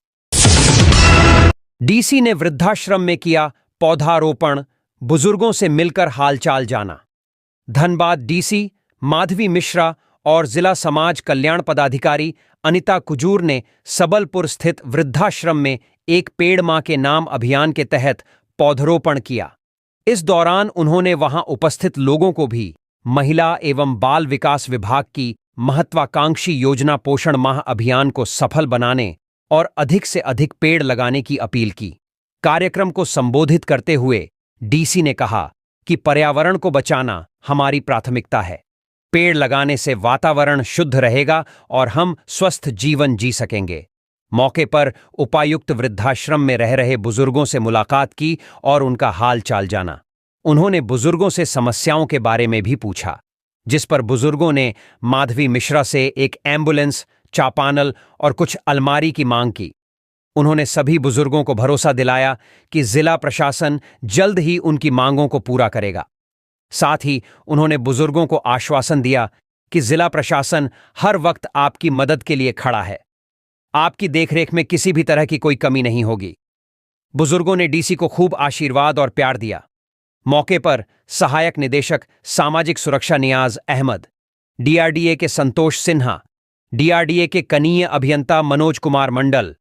डीसी ने वृद्धाश्रम में किया पौधारोपण, बुजुर्गों से मिलकर हालचाल जाना। धनबाद डीसी माधवी मिश्रा और जिला समाज कल्याण पदाधिकारी अनिता कुजूर ने सबलपुर स्थित वृद्धाश्रम में एक पेड़ मां के नाम अभियान के तहत पौधरोपण किया। इस दौरान उन्होंने वहां उपस्थित लोगों को भी महिला एवं बाल विकास विभाग की महत्वाकांक्षी योजना पोषण माह अभियान को सफल बनाने और अधिक से अधिक पेड़ लगाने की अपील की। कार्यक्रम को संबोधित करते हुए डीसी ने कहा कि पर्यावरण को बचाना हमारी प्राथमिकता है। पेड़ लगाने से वातावरण शुद्ध रहेगा और हम स्वस्थ जीवन जी सकेंगे। मौके पर उपायुक्त वृद्धाश्रम में रह रहे बुजुर्गों से मुलाकात की और उनका हाल चाल जाना। उन्होंने बुजुर्गों से समस्याओं के बारे में भी पूछा। जिस पर बुजुर्गों ने माधवी मिश्रा से एक एम्बुलेंस, चापानल और कुछ अलमारी की मांग की। उन्होंने सभी बुजुर्गों को भरोसा दिलाया कि जिला प्रशासन जल्द ही उनकी मांगों को पूरा करेगा। साथ ही उन्होंने बुजुर्गों को आश्वासन दिया कि जिला प्रशासन हर वक्त आपकी मदद के लिए खड़ा है। आपकी देखरेख में किसी भी तरह की कोई कमी नहीं होगी। बुजुर्गों ने डीसी को खूब आशीर्वाद और प्यार दिया। मौके पर सहायक निदेशक सामाजिक सुरक्षा नियाज अहमद, डीआरडीए के संतोष सिन्हा, डीआरडीए के कनीय अभियंता Manoj Kumar Mandal,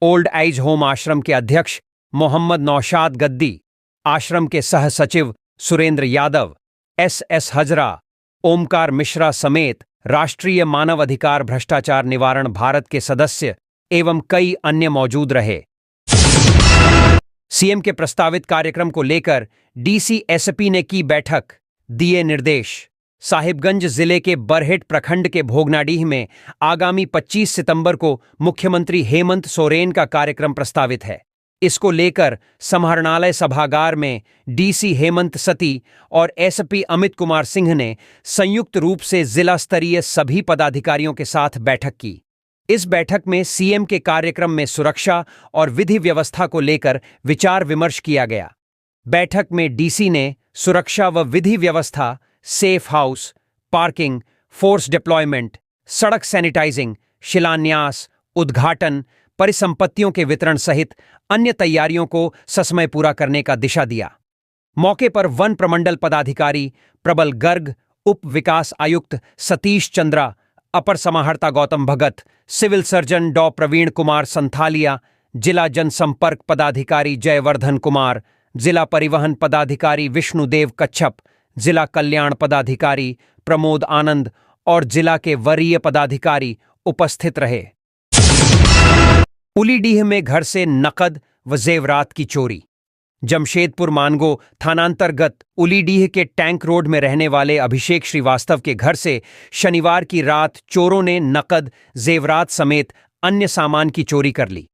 old age home आश्रम के अध्यक्ष मोहम्मद नौशाद गद्दी, आश्रम के सह सचिव सुरेंद्र यादव, एस हजरा, ओमकार मिश्रा समेत राष्ट्रीय मानव अधिकार भ्रष्टाचार निवारण भारत के सदस्य एवं कई अन्य मौजूद रहे। सीएम के प्रस्तावित कार्यक्रम को लेकर डीसी एसपी ने की बैठक, दिए निर्देश। साहिबगंज जिले के बरहेट प्रखंड के भोगनाडीह में आगामी 25 सितंबर को मुख्यमंत्री हेमंत सोरेन का कार्यक्रम प्रस्तावित है। इसको लेकर समाहरणालय सभागार में डीसी हेमंत सती और एसपी अमित कुमार सिंह ने संयुक्त रूप से जिला स्तरीय सभी पदाधिकारियों के साथ बैठक की। इस बैठक में सीएम के कार्यक्रम में सुरक्षा और विधि व्यवस्था को लेकर विचार विमर्श किया गया। बैठक में डीसी ने सुरक्षा व विधि व्यवस्था, safe house, parking, force deployment, सड़क सैनिटाइजिंग, शिलान्यास, उद्घाटन, परिसंपत्तियों के वितरण सहित अन्य तैयारियों को ससमय पूरा करने का दिशा दिया। मौके पर वन प्रमंडल पदाधिकारी प्रबल गर्ग, उप विकास आयुक्त सतीश चंद्रा, अपर समाहर्ता गौतम भगत, सिविल सर्जन डॉ प्रवीण कुमार संथालिया, जिला जनसंपर्क पदाधिकारी जयवर्धन कुमार, जिला परिवहन पदाधिकारी विष्णुदेव कच्छप, जिला कल्याण पदाधिकारी प्रमोद आनंद और जिला के वरीय पदाधिकारी उपस्थित रहे। उलीडीह में घर से नकद व जेवरात की चोरी। जमशेदपुर मानगो थानांतर्गत उलीडीह के टैंक रोड में रहने वाले अभिषेक श्रीवास्तव के घर से शनिवार की रात चोरों ने नकद, जेवरात समेत अन्य सामान की चोरी कर ली।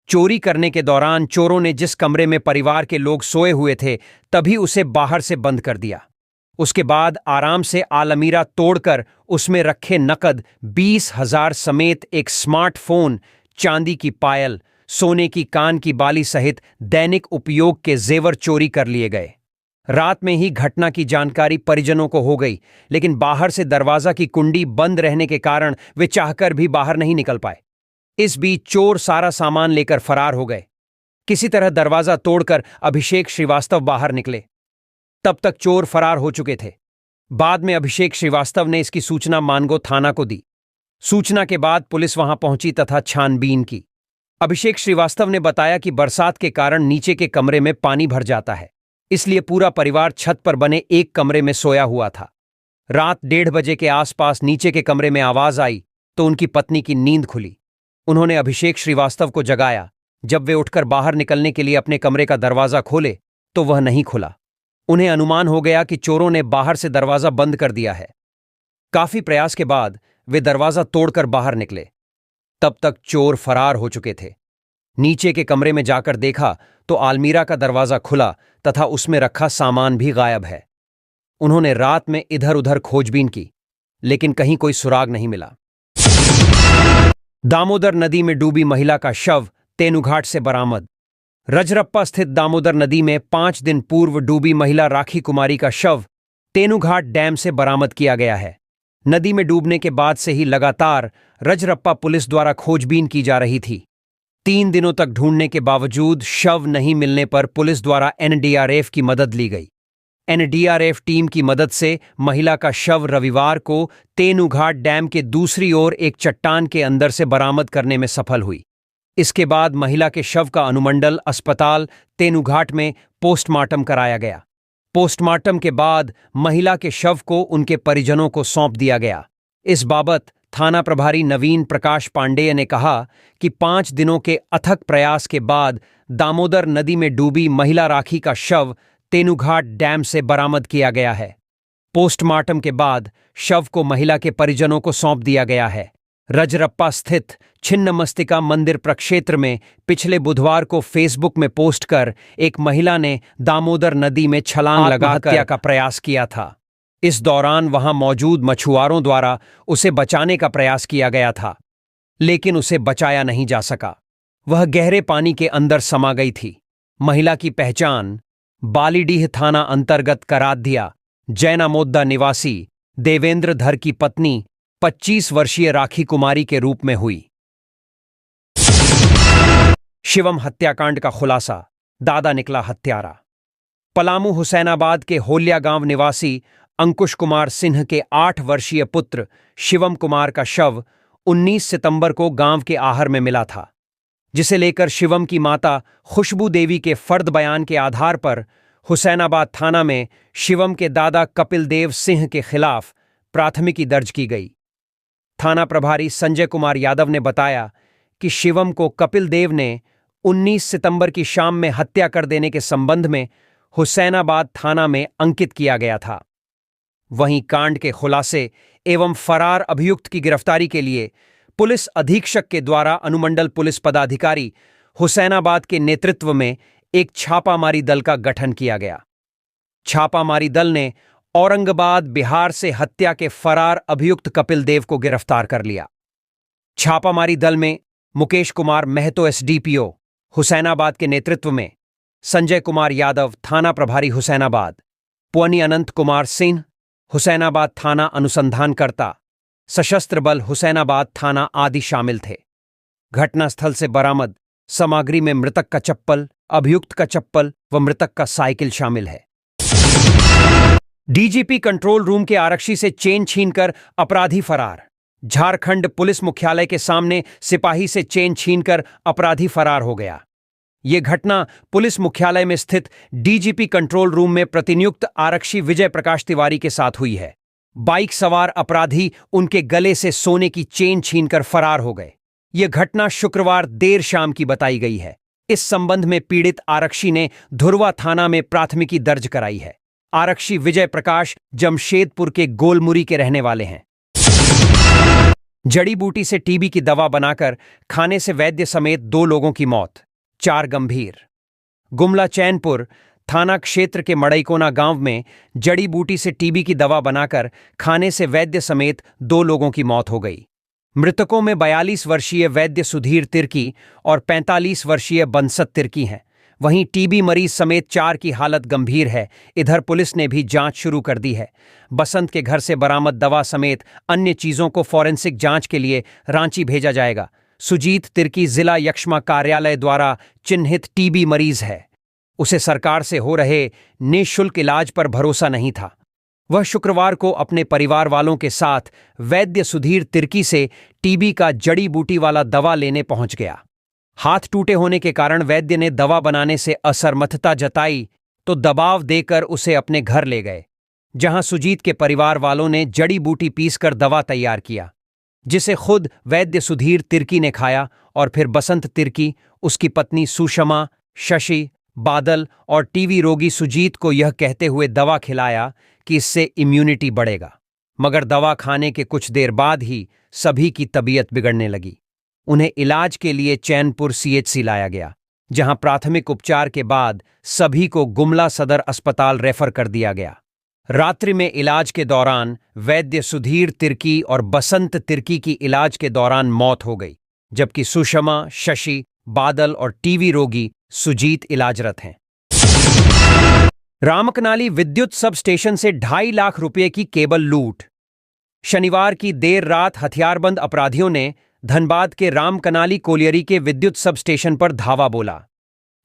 चोरी करने के दौरान चोरों ने जिस कमरे में परिवार के लोग सोए हुए थे तभी उसे बाहर से बंद कर दिया। उसके बाद आराम से आलमीरा तोड़कर उसमें रखे नकद 20,000 समेत एक स्मार्टफोन, चांदी की पायल, सोने की कान की बाली सहित दैनिक उपयोग के जेवर चोरी कर लिए गए। रात में ही घटना की जानकारी परिजनों को हो गई, लेकिन बाहर से दरवाजा की कुंडी बंद रहने के कारण वे चाहकर भी बाहर नहीं निकल पाए। इस बीच चोर सारा सामान लेकर फरार हो गए। किसी तरह दरवाजा तोड़कर अभिषेक श्रीवास्तव बाहर निकले। तब तक चोर फरार हो चुके थे। बाद में अभिषेक श्रीवास्तव ने इसकी सूचना मानगो थाना को दी। सूचना के बाद पुलिस वहां पहुंची तथा छानबीन की। अभिषेक श्रीवास्तव ने बताया कि बरसात के कारण नीचे के कमरे में पानी भर जाता है, इसलिए पूरा परिवार छत पर बने एक कमरे में सोया हुआ था। रात 1:30 बजे के आसपास नीचे के कमरे में आवाज आई तो उनकी पत्नी की नींद खुली। उन्होंने अभिषेक श्रीवास्तव को जगाया। जब वे उठकर बाहर निकलने के लिए अपने कमरे का दरवाजा खोले तो वह नहीं खुला। उन्हें अनुमान हो गया कि चोरों ने बाहर से दरवाजा बंद कर दिया है। काफी प्रयास के बाद वे दरवाजा तोड़कर बाहर निकले। तब तक चोर फरार हो चुके थे। नीचे के कमरे में जाकर देखा तो आलमीरा का दरवाजा खुला तथा उसमें रखा सामान भी गायब है। उन्होंने रात में इधर उधर खोजबीन की, लेकिन कहीं कोई सुराग नहीं मिला। दामोदर नदी में डूबी महिला का शव तेनुघाट से बरामद। रजरप्पा स्थित दामोदर नदी में 5 दिन पूर्व डूबी महिला राखी कुमारी का शव तेनुघाट डैम से बरामद किया गया है। नदी में डूबने के बाद से ही लगातार रजरप्पा पुलिस द्वारा खोजबीन की जा रही थी। 3 दिनों तक ढूंढने के बावजूद शव नहीं मिलने पर पुलिस द्वारा एनडीआरएफ की मदद ली गई। एनडीआरएफ टीम की मदद से महिला का शव रविवार को तेनुघाट डैम के दूसरी ओर एक चट्टान के अंदर से बरामद करने में सफल हुई। इसके बाद महिला के शव का अनुमंडल अस्पताल तेनुघाट में पोस्टमार्टम कराया गया। पोस्टमार्टम के बाद महिला के शव को उनके परिजनों को सौंप दिया गया। इस बाबत थाना प्रभारी नवीन प्रकाश पांडेय ने कहा कि 5 दिनों के अथक प्रयास के बाद दामोदर नदी में डूबी महिला राखी का शव तेनुघाट डैम से बरामद किया गया है। पोस्टमार्टम के बाद शव को महिला के परिजनों को सौंप दिया गया है। रजरप्पा स्थित छिन्नमस्तिका मंदिर प्रक्षेत्र में पिछले बुधवार को फेसबुक में पोस्ट कर एक महिला ने दामोदर नदी में छलांग लगाकर हत्या का प्रयास किया था। इस दौरान वहां मौजूद मछुआरों द्वारा उसे बचाने का प्रयास किया गया था, लेकिन उसे बचाया नहीं जा सका। वह गहरे पानी के अंदर समा गई थी। महिला की पहचान बालीडीह थाना अंतर्गत कराध्या जैनामोद्दा निवासी देवेंद्र धर की पत्नी 25 वर्षीय राखी कुमारी के रूप में हुई। शिवम हत्याकांड का खुलासा, दादा निकला हत्यारा। पलामू हुसैनाबाद के होलिया गांव निवासी अंकुश कुमार सिन्ह के 8 वर्षीय पुत्र शिवम कुमार का शव 19 सितंबर को गांव के आहर में मिला था, जिसे लेकर शिवम की माता खुशबू देवी के फर्द बयान के आधार पर हुसैनाबाद थाना में शिवम के दादा कपिल देव सिंह के खिलाफ प्राथमिकी दर्ज की गई। थाना प्रभारी संजय कुमार यादव ने बताया कि शिवम को कपिल देव ने 19 सितंबर की शाम में हत्या कर देने के संबंध में हुसैनाबाद थाना में अंकित किया गया था। वहीं कांड के खुलासे एवं फरार अभियुक्त की गिरफ्तारी के लिए पुलिस अधीक्षक के द्वारा अनुमंडल पुलिस पदाधिकारी हुसैनाबाद के नेतृत्व में एक छापामारी दल का गठन किया गया। छापामारी दल ने औरंगाबाद, बिहार से हत्या के फरार अभियुक्त कपिल देव को गिरफ्तार कर लिया। छापामारी दल में मुकेश कुमार महतो एसडीपीओ हुसैनाबाद के नेतृत्व में, संजय कुमार यादव थाना प्रभारी हुसैनाबाद, पुअनी अनंत कुमार सिंह हुसैनाबाद थाना अनुसंधानकर्ता, सशस्त्र बल हुसैनाबाद थाना आदि शामिल थे। घटनास्थल से बरामद सामग्री में मृतक का चप्पल, अभियुक्त का चप्पल व मृतक का साइकिल शामिल है। डीजीपी कंट्रोल रूम के आरक्षी से चेन छीनकर अपराधी फरार। झारखंड पुलिस मुख्यालय के सामने सिपाही से चेन छीनकर अपराधी फरार हो गया। यह घटना पुलिस मुख्यालय में स्थित डीजीपी कंट्रोल रूम में प्रतिनियुक्त आरक्षी विजय प्रकाश तिवारी के साथ हुई है। बाइक सवार अपराधी उनके गले से सोने की चेन छीनकर फरार हो गए। यह घटना शुक्रवार देर शाम की बताई गई है। इस संबंध में पीड़ित आरक्षी ने धुरवा थाना में प्राथमिकी दर्ज कराई है। आरक्षी विजय प्रकाश जमशेदपुर के गोलमुरी के रहने वाले हैं। जड़ी बूटी से टीबी की दवा बनाकर खाने से वैद्य समेत 2 लोगों की मौत, 4 गंभीर। गुमला चैनपुर थाना क्षेत्र के मड़ईकोना गांव में जड़ी बूटी से टीबी की दवा बनाकर खाने से वैद्य समेत 2 लोगों की मौत हो गई। मृतकों में 42 वर्षीय वैद्य सुधीर तिर्की और 45 वर्षीय बंसत तिर्की हैं। वहीं टीबी मरीज समेत 4 की हालत गंभीर है। इधर पुलिस ने भी जांच शुरू कर दी है। बसंत के घर से बरामद दवा समेत अन्य चीजों को फॉरेंसिक जांच के लिए रांची भेजा जाएगा। सुजीत तिर्की जिला यक्ष्मा कार्यालय द्वारा चिन्हित टीबी मरीज है। उसे सरकार से हो रहे निःशुल्क इलाज पर भरोसा नहीं था। वह शुक्रवार को अपने परिवार वालों के साथ वैद्य सुधीर तिर्की से टीबी का जड़ी बूटी वाला दवा लेने पहुंच गया। हाथ टूटे होने के कारण वैद्य ने दवा बनाने से असमर्थता जताई तो दबाव देकर उसे अपने घर ले गए, जहां सुजीत के परिवार वालों ने जड़ी बूटी पीसकर दवा तैयार किया, जिसे खुद वैद्य सुधीर तिर्की ने खाया और फिर बसंत तिर्की, उसकी पत्नी सुषमा, शशि, बादल और टीवी रोगी सुजीत को यह कहते हुए दवा खिलाया कि इससे इम्यूनिटी बढ़ेगा। मगर दवा खाने के कुछ देर बाद ही सभी की तबीयत बिगड़ने लगी। उन्हें इलाज के लिए चैनपुर सीएचसी लाया गया, जहां प्राथमिक उपचार के बाद सभी को गुमला सदर अस्पताल रेफर कर दिया गया। रात्रि में इलाज के दौरान वैद्य सुधीर तिर्की और बसंत तिर्की की इलाज के दौरान मौत हो गई, जबकि सुषमा, शशि, बादल और टीवी रोगी सुजीत इलाजरत हैं। रामकनाली विद्युत सब स्टेशन से 2.5 लाख रुपए की केबल लूट। शनिवार की देर रात हथियारबंद अपराधियों ने धनबाद के रामकनाली कोलियरी के विद्युत सब स्टेशन पर धावा बोला।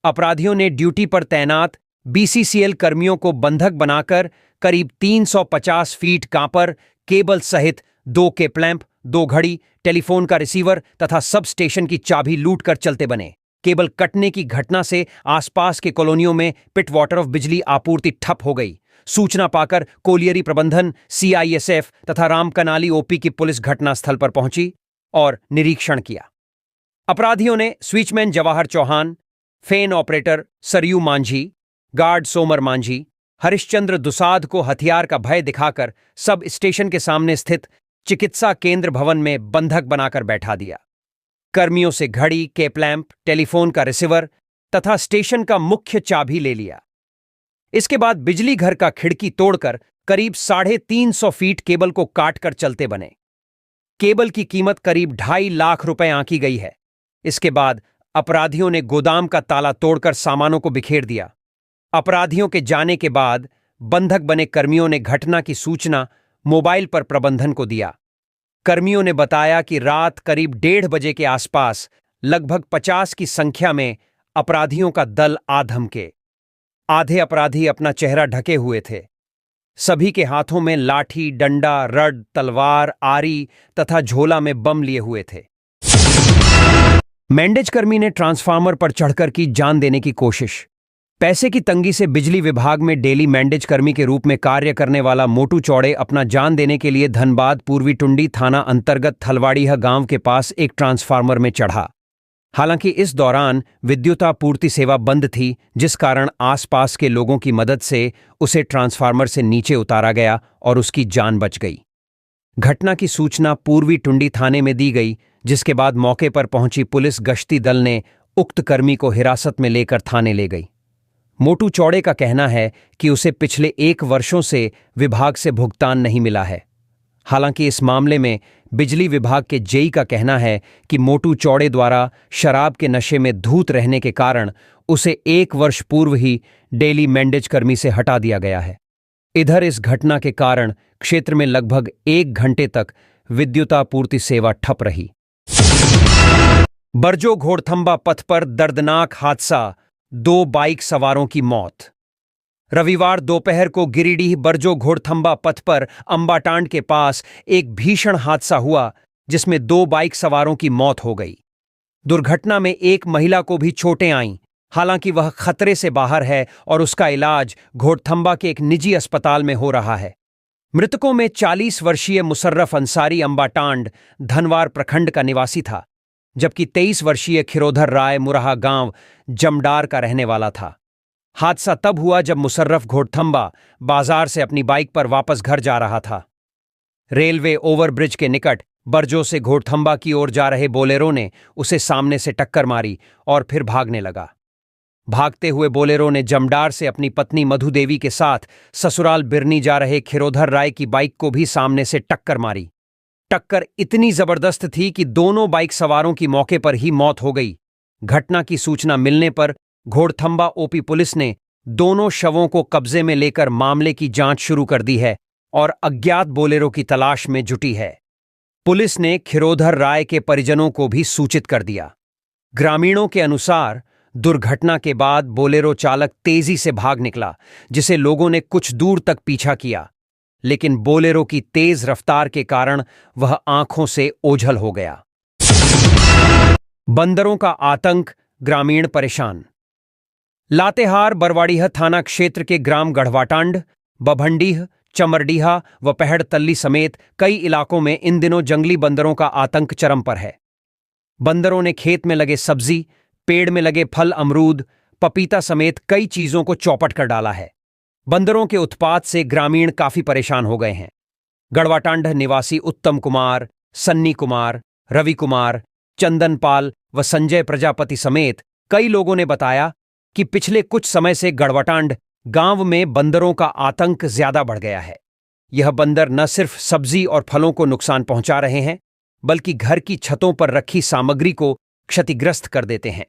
अपराधियों ने ड्यूटी पर तैनात बीसीसीएल कर्मियों को बंधक बनाकर करीब 350 फीट कांपर, केबल सहित 2 केपलैंप, 2 घड़ी, टेलीफोन का रिसीवर तथा सब स्टेशन की चाबी लूट कर चलते बने। केबल कटने की घटना से आसपास के कॉलोनियों में पिट वाटर ऑफ बिजली आपूर्ति ठप हो गई। सूचना पाकर कोलियरी प्रबंधन, सीआईएसएफ तथा रामकनाली ओपी की पुलिस घटनास्थल पर पहुंची और निरीक्षण किया। अपराधियों ने switchman Jawahar Chauhan, fan operator Saryu Manjhi, guard Somar Manjhi, Harishchandra Dusad को हथियार का भय दिखाकर सब स्टेशन के सामने स्थित चिकित्सा केंद्र भवन में बंधक बनाकर बैठा दिया। कर्मियों से घड़ी, केपलैंप, टेलीफोन का रिसीवर तथा स्टेशन का मुख्य चाबी ले लिया। इसके बाद बिजली घर का खिड़की तोड़कर करीब 350 फीट केबल को काटकर चलते बने। केबल की कीमत करीब 2.5 लाख रुपए आंकी गई है। इसके बाद अपराधियों ने गोदाम का ताला तोड़कर सामानों को बिखेर दिया। अपराधियों के जाने के बाद बंधक बने कर्मियों ने घटना की सूचना मोबाइल पर प्रबंधन को दिया। कर्मियों ने बताया कि रात करीब 1:30 बजे के आसपास लगभग 50 की संख्या में अपराधियों का दल आ धमके। आधे अपराधी अपना चेहरा ढके हुए थे। सभी के हाथों में लाठी, डंडा, रड, तलवार, आरी तथा झोला में बम लिए हुए थे। मेंडेज कर्मी ने ट्रांसफार्मर पर चढ़कर की जान देने की कोशिश। पैसे की तंगी से बिजली विभाग में डेली मेंडेज कर्मी के रूप में कार्य करने वाला मोटू चौड़े अपना जान देने के लिए धनबाद पूर्वी टुंडी थाना अंतर्गत थलवाड़ीह गांव के पास एक ट्रांसफार्मर में चढ़ा। हालांकि इस दौरान विद्युतापूर्ति सेवा बंद थी, जिस कारण आसपास के लोगों की मदद से उसे ट्रांसफार्मर से नीचे उतारा गया और उसकी जान बच गई। घटना की सूचना पूर्वी टुंडी थाने में दी गई, जिसके बाद मौके पर पहुंची पुलिस गश्ती दल ने उक्त कर्मी को हिरासत में लेकर थाने ले गई। मोटू चौड़े का कहना है कि उसे पिछले 1 वर्षों से विभाग से भुगतान नहीं मिला है। हालांकि इस मामले में बिजली विभाग के जेई का कहना है कि मोटू चौड़े द्वारा शराब के नशे में धूत रहने के कारण उसे 1 वर्ष पूर्व ही डेली मेंडेज कर्मी से हटा दिया गया है। इधर इस घटना के कारण क्षेत्र में लगभग 1 घंटे तक विद्युतापूर्ति सेवा ठप रही। बरजो घोड़थंबा पथ पर दर्दनाक हादसा, 2 बाइक सवारों की मौत। रविवार दोपहर को गिरिडीह बरजो घोड़थंबा पथ पर अंबाटांड के पास एक भीषण हादसा हुआ, जिसमें 2 बाइक सवारों की मौत हो गई। दुर्घटना में एक महिला को भी चोटें आईं। हालांकि वह खतरे से बाहर है और उसका इलाज घोड़थंबा के एक निजी अस्पताल में हो रहा है। मृतकों में 40 वर्षीय मुसर्रफ अंसारी अंबाटांड धनवार प्रखंड का निवासी था, जबकि 23 वर्षीय खिरोधर राय मुराहा गांव जमडार का रहने वाला था। हादसा तब हुआ जब मुसर्रफ घोड़थंबा बाजार से अपनी बाइक पर वापस घर जा रहा था। रेलवे ओवरब्रिज के निकट बरजो से घोड़थंबा की ओर जा रहे बोलेरो ने उसे सामने से टक्कर मारी और फिर भागने लगा। भागते हुए बोलेरो ने जमडार से अपनी पत्नी मधु देवी के साथ ससुराल बिरनी जा रहे खिरोधर राय की बाइक को भी सामने से टक्कर मारी। टक्कर इतनी जबरदस्त थी कि दोनों बाइक सवारों की मौके पर ही मौत हो गई। घटना की सूचना मिलने पर घोड़थंबा ओपी पुलिस ने दोनों शवों को कब्जे में लेकर मामले की जांच शुरू कर दी है और अज्ञात बोलेरो की तलाश में जुटी है। पुलिस ने खिरोधर राय के परिजनों को भी सूचित कर दिया। ग्रामीणों के अनुसार दुर्घटना के बाद बोलेरो चालक तेजी से भाग निकला, जिसे लोगों ने कुछ दूर तक पीछा किया, लेकिन बोलेरो की तेज रफ्तार के कारण वह आंखों से ओझल हो गया। बंदरों का आतंक, ग्रामीण परेशान। लातेहार बरवाड़ीह थाना क्षेत्र के ग्राम गढ़वाटांड, बभंडीह, चमरडीहा व पहड़तल्ली समेत कई इलाकों में इन दिनों जंगली बंदरों का आतंक चरम पर है। बंदरों ने खेत में लगे सब्जी, पेड़ में लगे फल, अमरूद, पपीता समेत कई चीजों को चौपट कर डाला है। बंदरों के उत्पात से ग्रामीण काफी परेशान हो गए हैं। गढ़वाटांड निवासी उत्तम कुमार, सन्नी कुमार, रवि कुमार, चंदनपाल व संजय प्रजापति समेत कई लोगों ने बताया कि पिछले कुछ समय से गढ़वाटांड गांव में बंदरों का आतंक ज्यादा बढ़ गया है। यह बंदर न सिर्फ सब्जी और फलों को नुकसान पहुंचा रहे हैं, बल्कि घर की छतों पर रखी सामग्री को क्षतिग्रस्त कर देते हैं।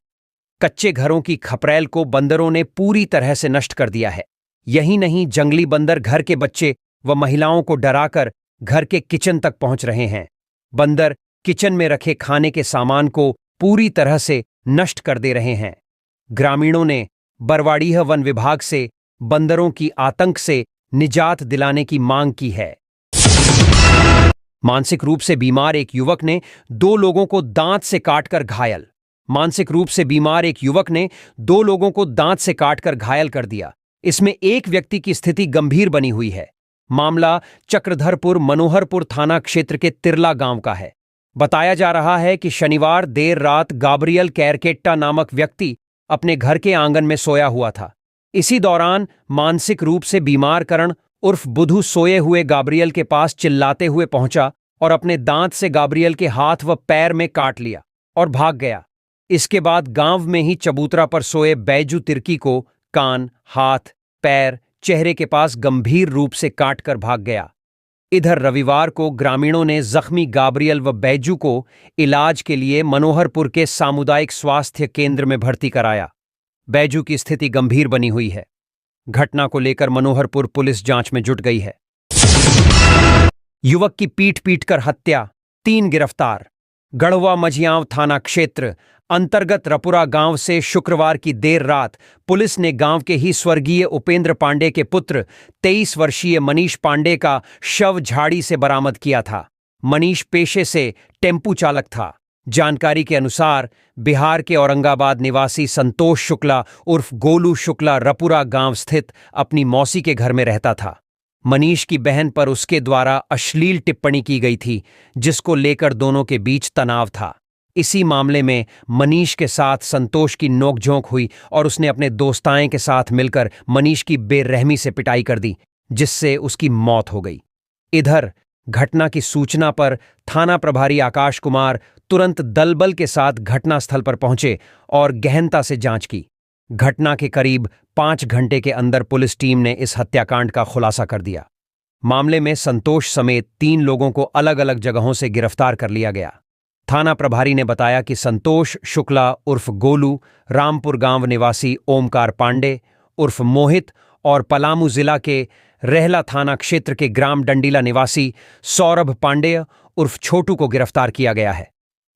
कच्चे घरों की खपरेल को बंदरों ने पूरी तरह से नष्ट कर दिया है। यही नहीं, जंगली बंदर घर के बच्चे व महिलाओं को डराकर घर के किचन तक पहुंच रहे हैं। बंदर किचन में रखे खाने के सामान को पूरी तरह से नष्ट कर दे रहे हैं। ग्रामीणों ने बरवाड़ीह वन विभाग से बंदरों की आतंक से निजात दिलाने की मांग की है। मानसिक रूप से बीमार एक युवक ने 2 लोगों को दांत से काटकर घायल। मानसिक रूप से बीमार एक युवक ने 2 लोगों को दांत से काटकर घायल कर दिया। इसमें एक व्यक्ति की स्थिति गंभीर बनी हुई है। मामला चक्रधरपुर मनोहरपुर थाना क्षेत्र के तिरला गांव का है। बताया जा रहा है कि शनिवार देर रात गाब्रियल कैरकेट्टा नामक व्यक्ति अपने घर के आंगन में सोया हुआ था। इसी दौरान मानसिक रूप से बीमार करण उर्फ बुधू सोए हुए गाब्रियल के पास चिल्लाते हुए पहुंचा और अपने दांत से गाब्रियल के हाथ व पैर में काट लिया और भाग गया। इसके बाद गांव में ही चबूतरा पर सोए बैजू तिर्की को कान, हाथ, पैर, चेहरे के पास गंभीर रूप से काटकर भाग गया। इधर रविवार को ग्रामीणों ने जख्मी गाब्रियल व बैजू को इलाज के लिए मनोहरपुर के सामुदायिक स्वास्थ्य केंद्र में भर्ती कराया। बैजू की स्थिति गंभीर बनी हुई है। घटना को लेकर मनोहरपुर पुलिस जांच में जुट गई है। युवक की पीट पीटकर हत्या, 3 गिरफ्तार। गढ़वा मझियांव थाना क्षेत्र अंतर्गत रपुरा गांव से शुक्रवार की देर रात पुलिस ने गांव के ही स्वर्गीय उपेंद्र पांडे के पुत्र 23 वर्षीय मनीष पांडे का शव झाड़ी से बरामद किया था। मनीष पेशे से टेम्पू चालक था। जानकारी के अनुसार बिहार के औरंगाबाद निवासी संतोष शुक्ला उर्फ गोलू शुक्ला रपुरा गांव स्थित अपनी मौसी के घर में रहता था। मनीष की बहन पर उसके द्वारा अश्लील टिप्पणी की गई थी, जिसको लेकर दोनों के बीच तनाव था। इसी मामले में मनीष के साथ संतोष की नोकझोंक हुई और उसने अपने दोस्ताएं के साथ मिलकर मनीष की बेरहमी से पिटाई कर दी, जिससे उसकी मौत हो गई। इधर घटना की सूचना पर थाना प्रभारी आकाश कुमार तुरंत दलबल के साथ घटनास्थल पर पहुंचे और गहनता से जांच की। घटना के करीब 5 घंटे के अंदर पुलिस टीम ने इस हत्याकांड का खुलासा कर दिया। मामले में संतोष समेत 3 लोगों को अलग अलग जगहों से गिरफ्तार कर लिया गया। थाना प्रभारी ने बताया कि संतोष शुक्ला उर्फ गोलू, रामपुर गांव निवासी ओमकार पांडे उर्फ मोहित और पलामू जिला के रहला थाना क्षेत्र के ग्राम डंडीला निवासी सौरभ पांडेय उर्फ छोटू को गिरफ्तार किया गया है।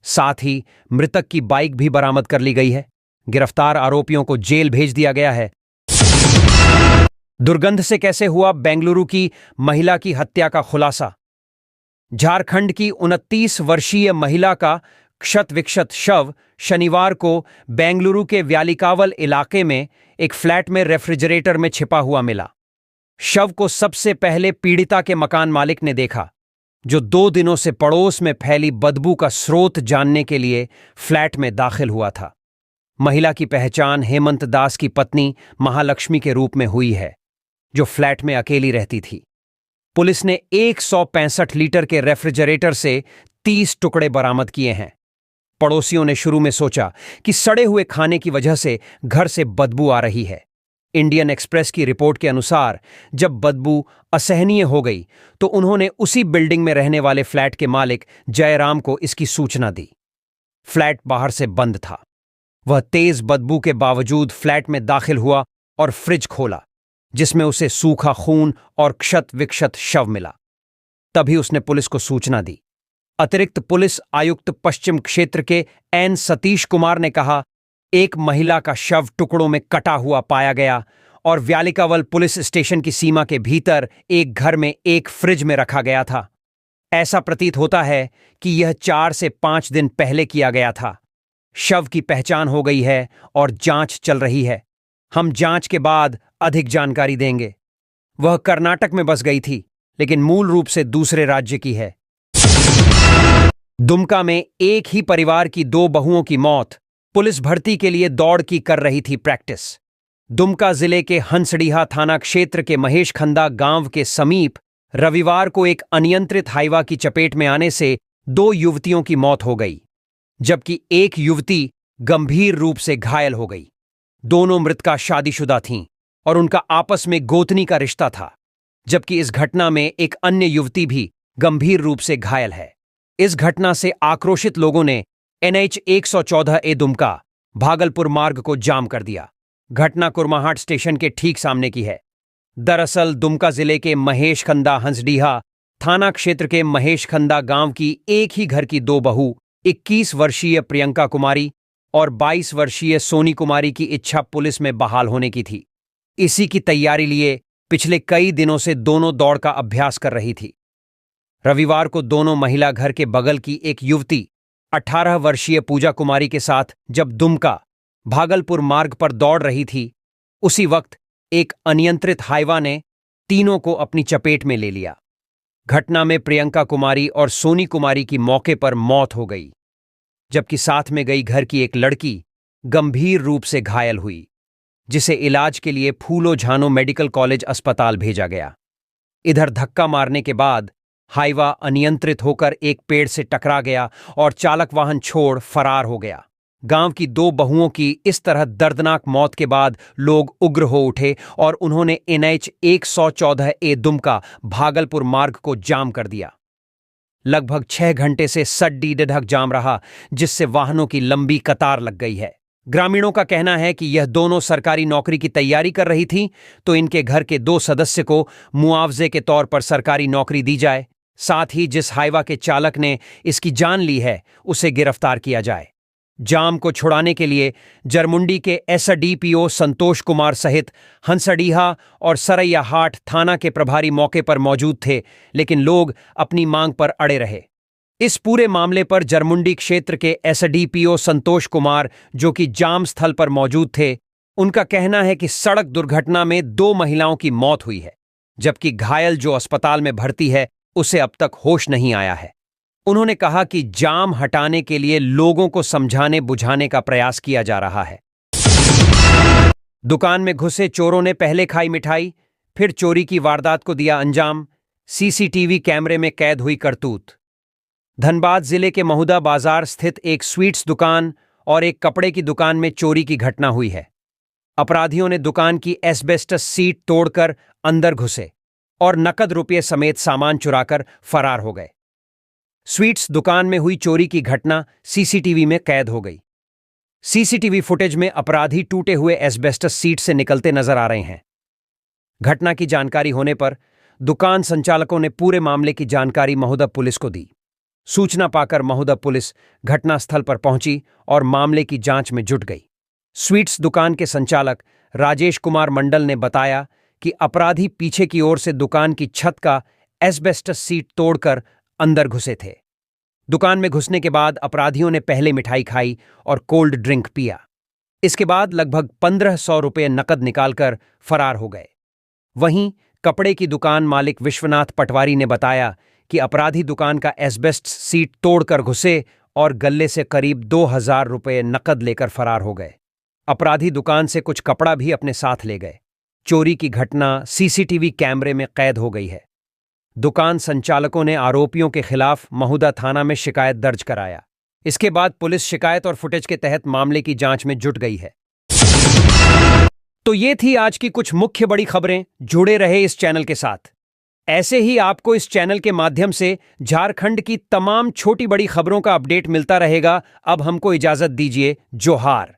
साथ ही मृतक की बाइक भी बरामद कर ली गई है। गिरफ्तार आरोपियों को जेल भेज दिया गया है। दुर्गंध से कैसे हुआ बेंगलुरु की महिला की हत्या का खुलासा। झारखंड की 29 वर्षीय महिला का क्षत विक्षत शव शनिवार को बेंगलुरु के व्यालिकावल इलाके में एक फ्लैट में रेफ्रिजरेटर में छिपा हुआ मिला। शव को सबसे पहले पीड़िता के मकान मालिक ने देखा, जो 2 दिनों से पड़ोस में फैली बदबू का स्रोत जानने के लिए फ्लैट में दाखिल हुआ था। महिला की पहचान हेमंत दास की पत्नी महालक्ष्मी के रूप में हुई है, जो फ्लैट में अकेली रहती थी। पुलिस ने 165 लीटर के रेफ्रिजरेटर से 30 टुकड़े बरामद किए हैं। पड़ोसियों ने शुरू में सोचा कि सड़े हुए खाने की वजह से घर से बदबू आ रही है। इंडियन एक्सप्रेस की रिपोर्ट के अनुसार जब बदबू असहनीय हो गई तो उन्होंने उसी बिल्डिंग में रहने वाले फ्लैट के मालिक जयराम को इसकी सूचना दी। फ्लैट बाहर से बंद था। वह तेज बदबू के बावजूद फ्लैट में दाखिल हुआ और फ्रिज खोला, जिसमें उसे सूखा खून और क्षत विक्षत शव मिला। तभी उसने पुलिस को सूचना दी। अतिरिक्त पुलिस आयुक्त पश्चिम क्षेत्र के एन सतीश कुमार ने कहा, एक महिला का शव टुकड़ों में कटा हुआ पाया गया और व्यालिकावल पुलिस स्टेशन की सीमा के भीतर एक घर में एक फ्रिज में रखा गया था। ऐसा प्रतीत होता है कि यह 4 से 5 दिन पहले किया गया था। शव की पहचान हो गई है और जांच चल रही है। हम जांच के बाद अधिक जानकारी देंगे। वह कर्नाटक में बस गई थी, लेकिन मूल रूप से दूसरे राज्य की है। दुमका में एक ही परिवार की 2 बहुओं की मौत। पुलिस भर्ती के लिए दौड़ की कर रही थी प्रैक्टिस। दुमका जिले के हंसडीहा थाना क्षेत्र के महेशखंदा गांव के समीप रविवार को एक अनियंत्रित हाइवा की चपेट में आने से 2 युवतियों की मौत हो गई, जबकि एक युवती गंभीर रूप से घायल हो गई। दोनों मृतका शादीशुदा थीं और उनका आपस में गोतनी का रिश्ता था, जबकि इस घटना में एक अन्य युवती भी गंभीर रूप से घायल है। इस घटना से आक्रोशित लोगों ने NH 114A दुमका भागलपुर मार्ग को जाम कर दिया। घटना कुरमाहाट स्टेशन के ठीक सामने की है। दरअसल दुमका जिले के महेशखंदा हंसडीहा थाना क्षेत्र के महेशखंदा गांव की एक ही घर की 2 बहू 21 वर्षीय प्रियंका कुमारी और 22 वर्षीय सोनी कुमारी की इच्छा पुलिस में बहाल होने की थी। इसी की तैयारी लिए पिछले कई दिनों से दोनों दौड़ का अभ्यास कर रही थी। रविवार को दोनों महिला घर के बगल की एक युवती 18 वर्षीय पूजा कुमारी के साथ जब दुमका भागलपुर मार्ग पर दौड़ रही थी, उसी वक्त एक अनियंत्रित हाइवा ने तीनों को अपनी चपेट में ले लिया। घटना में प्रियंका कुमारी और सोनी कुमारी की मौके पर मौत हो गई, जबकि साथ में गई घर की एक लड़की गंभीर रूप से घायल हुई, जिसे इलाज के लिए फूलो झानो मेडिकल कॉलेज अस्पताल भेजा गया। इधर धक्का मारने के बाद हाइवा अनियंत्रित होकर एक पेड़ से टकरा गया और चालक वाहन छोड़ फरार हो गया। गांव की 2 बहुओं की इस तरह दर्दनाक मौत के बाद लोग उग्र हो उठे और उन्होंने NH 114A दुमका भागलपुर मार्ग को जाम कर दिया। लगभग 6 घंटे से सड्डी डिढक जाम रहा, जिससे वाहनों की लंबी कतार लग गई है। ग्रामीणों का कहना है कि यह दोनों सरकारी नौकरी की तैयारी कर रही थी, तो इनके घर के 2 सदस्य को मुआवजे के तौर पर सरकारी नौकरी दी जाए। साथ ही जिस हाइवा के चालक ने इसकी जान ली है, उसे गिरफ्तार किया जाए। जाम को छुड़ाने के लिए जरमुंडी के SDPO संतोष कुमार सहित हंसडीहा और सरैयाहाट थाना के प्रभारी मौके पर मौजूद थे, लेकिन लोग अपनी मांग पर अड़े रहे। इस पूरे मामले पर जरमुंडी क्षेत्र के SDPO संतोष कुमार, जो कि जाम स्थल पर मौजूद थे, उनका कहना है कि सड़क दुर्घटना में 2 महिलाओं की मौत हुई है, जबकि घायल जो अस्पताल में भर्ती है उसे अब तक होश नहीं आया है। उन्होंने कहा कि जाम हटाने के लिए लोगों को समझाने बुझाने का प्रयास किया जा रहा है। दुकान में घुसे चोरों ने पहले खाई मिठाई, फिर चोरी की वारदात को दिया अंजाम। CCTV कैमरे में कैद हुई करतूत। धनबाद जिले के महुदा बाजार स्थित एक स्वीट्स दुकान और एक कपड़े की दुकान में चोरी की घटना हुई है। अपराधियों ने दुकान की एस्बेस्टस सीट तोड़कर अंदर घुसे और नकद रुपये समेत सामान चुराकर फरार हो गए। स्वीट्स दुकान में हुई चोरी की घटना CCTV में कैद हो गई। CCTV फुटेज में अपराधी टूटे हुए एस्बेस्टस सीट से निकलते नजर आ रहे हैं। घटना की जानकारी होने पर दुकान संचालकों ने पूरे मामले की जानकारी महुदा पुलिस को दी। सूचना पाकर महुदा पुलिस घटनास्थल पर पहुंची और मामले की जांच में जुट गई। स्वीट्स दुकान के संचालक राजेश कुमार मंडल ने बताया कि अपराधी पीछे की ओर से दुकान की छत का एस्बेस्टस सीट तोड़कर अंदर घुसे थे। दुकान में घुसने के बाद अपराधियों ने पहले मिठाई खाई और कोल्ड ड्रिंक पिया। इसके बाद लगभग 1500 रुपये नकद निकालकर फरार हो गए। वहीं कपड़े की दुकान मालिक विश्वनाथ पटवारी ने बताया कि अपराधी दुकान का एस्बेस्टस सीट तोड़कर घुसे और गल्ले से करीब 2000 रुपये नकद लेकर फरार हो गए। अपराधी दुकान से कुछ कपड़ा भी अपने साथ ले गए। चोरी की घटना CCTV कैमरे में कैद हो गई है। दुकान संचालकों ने आरोपियों के खिलाफ महुदा थाना में शिकायत दर्ज कराया। इसके बाद पुलिस शिकायत और फुटेज के तहत मामले की जांच में जुट गई है। तो ये थी आज की कुछ मुख्य बड़ी खबरें। जुड़े रहे इस चैनल के साथ। ऐसे ही आपको इस चैनल के माध्यम से झारखंड की तमाम छोटी बड़ी खबरों का अपडेट मिलता रहेगा। अब हमको इजाजत दीजिए। जोहार।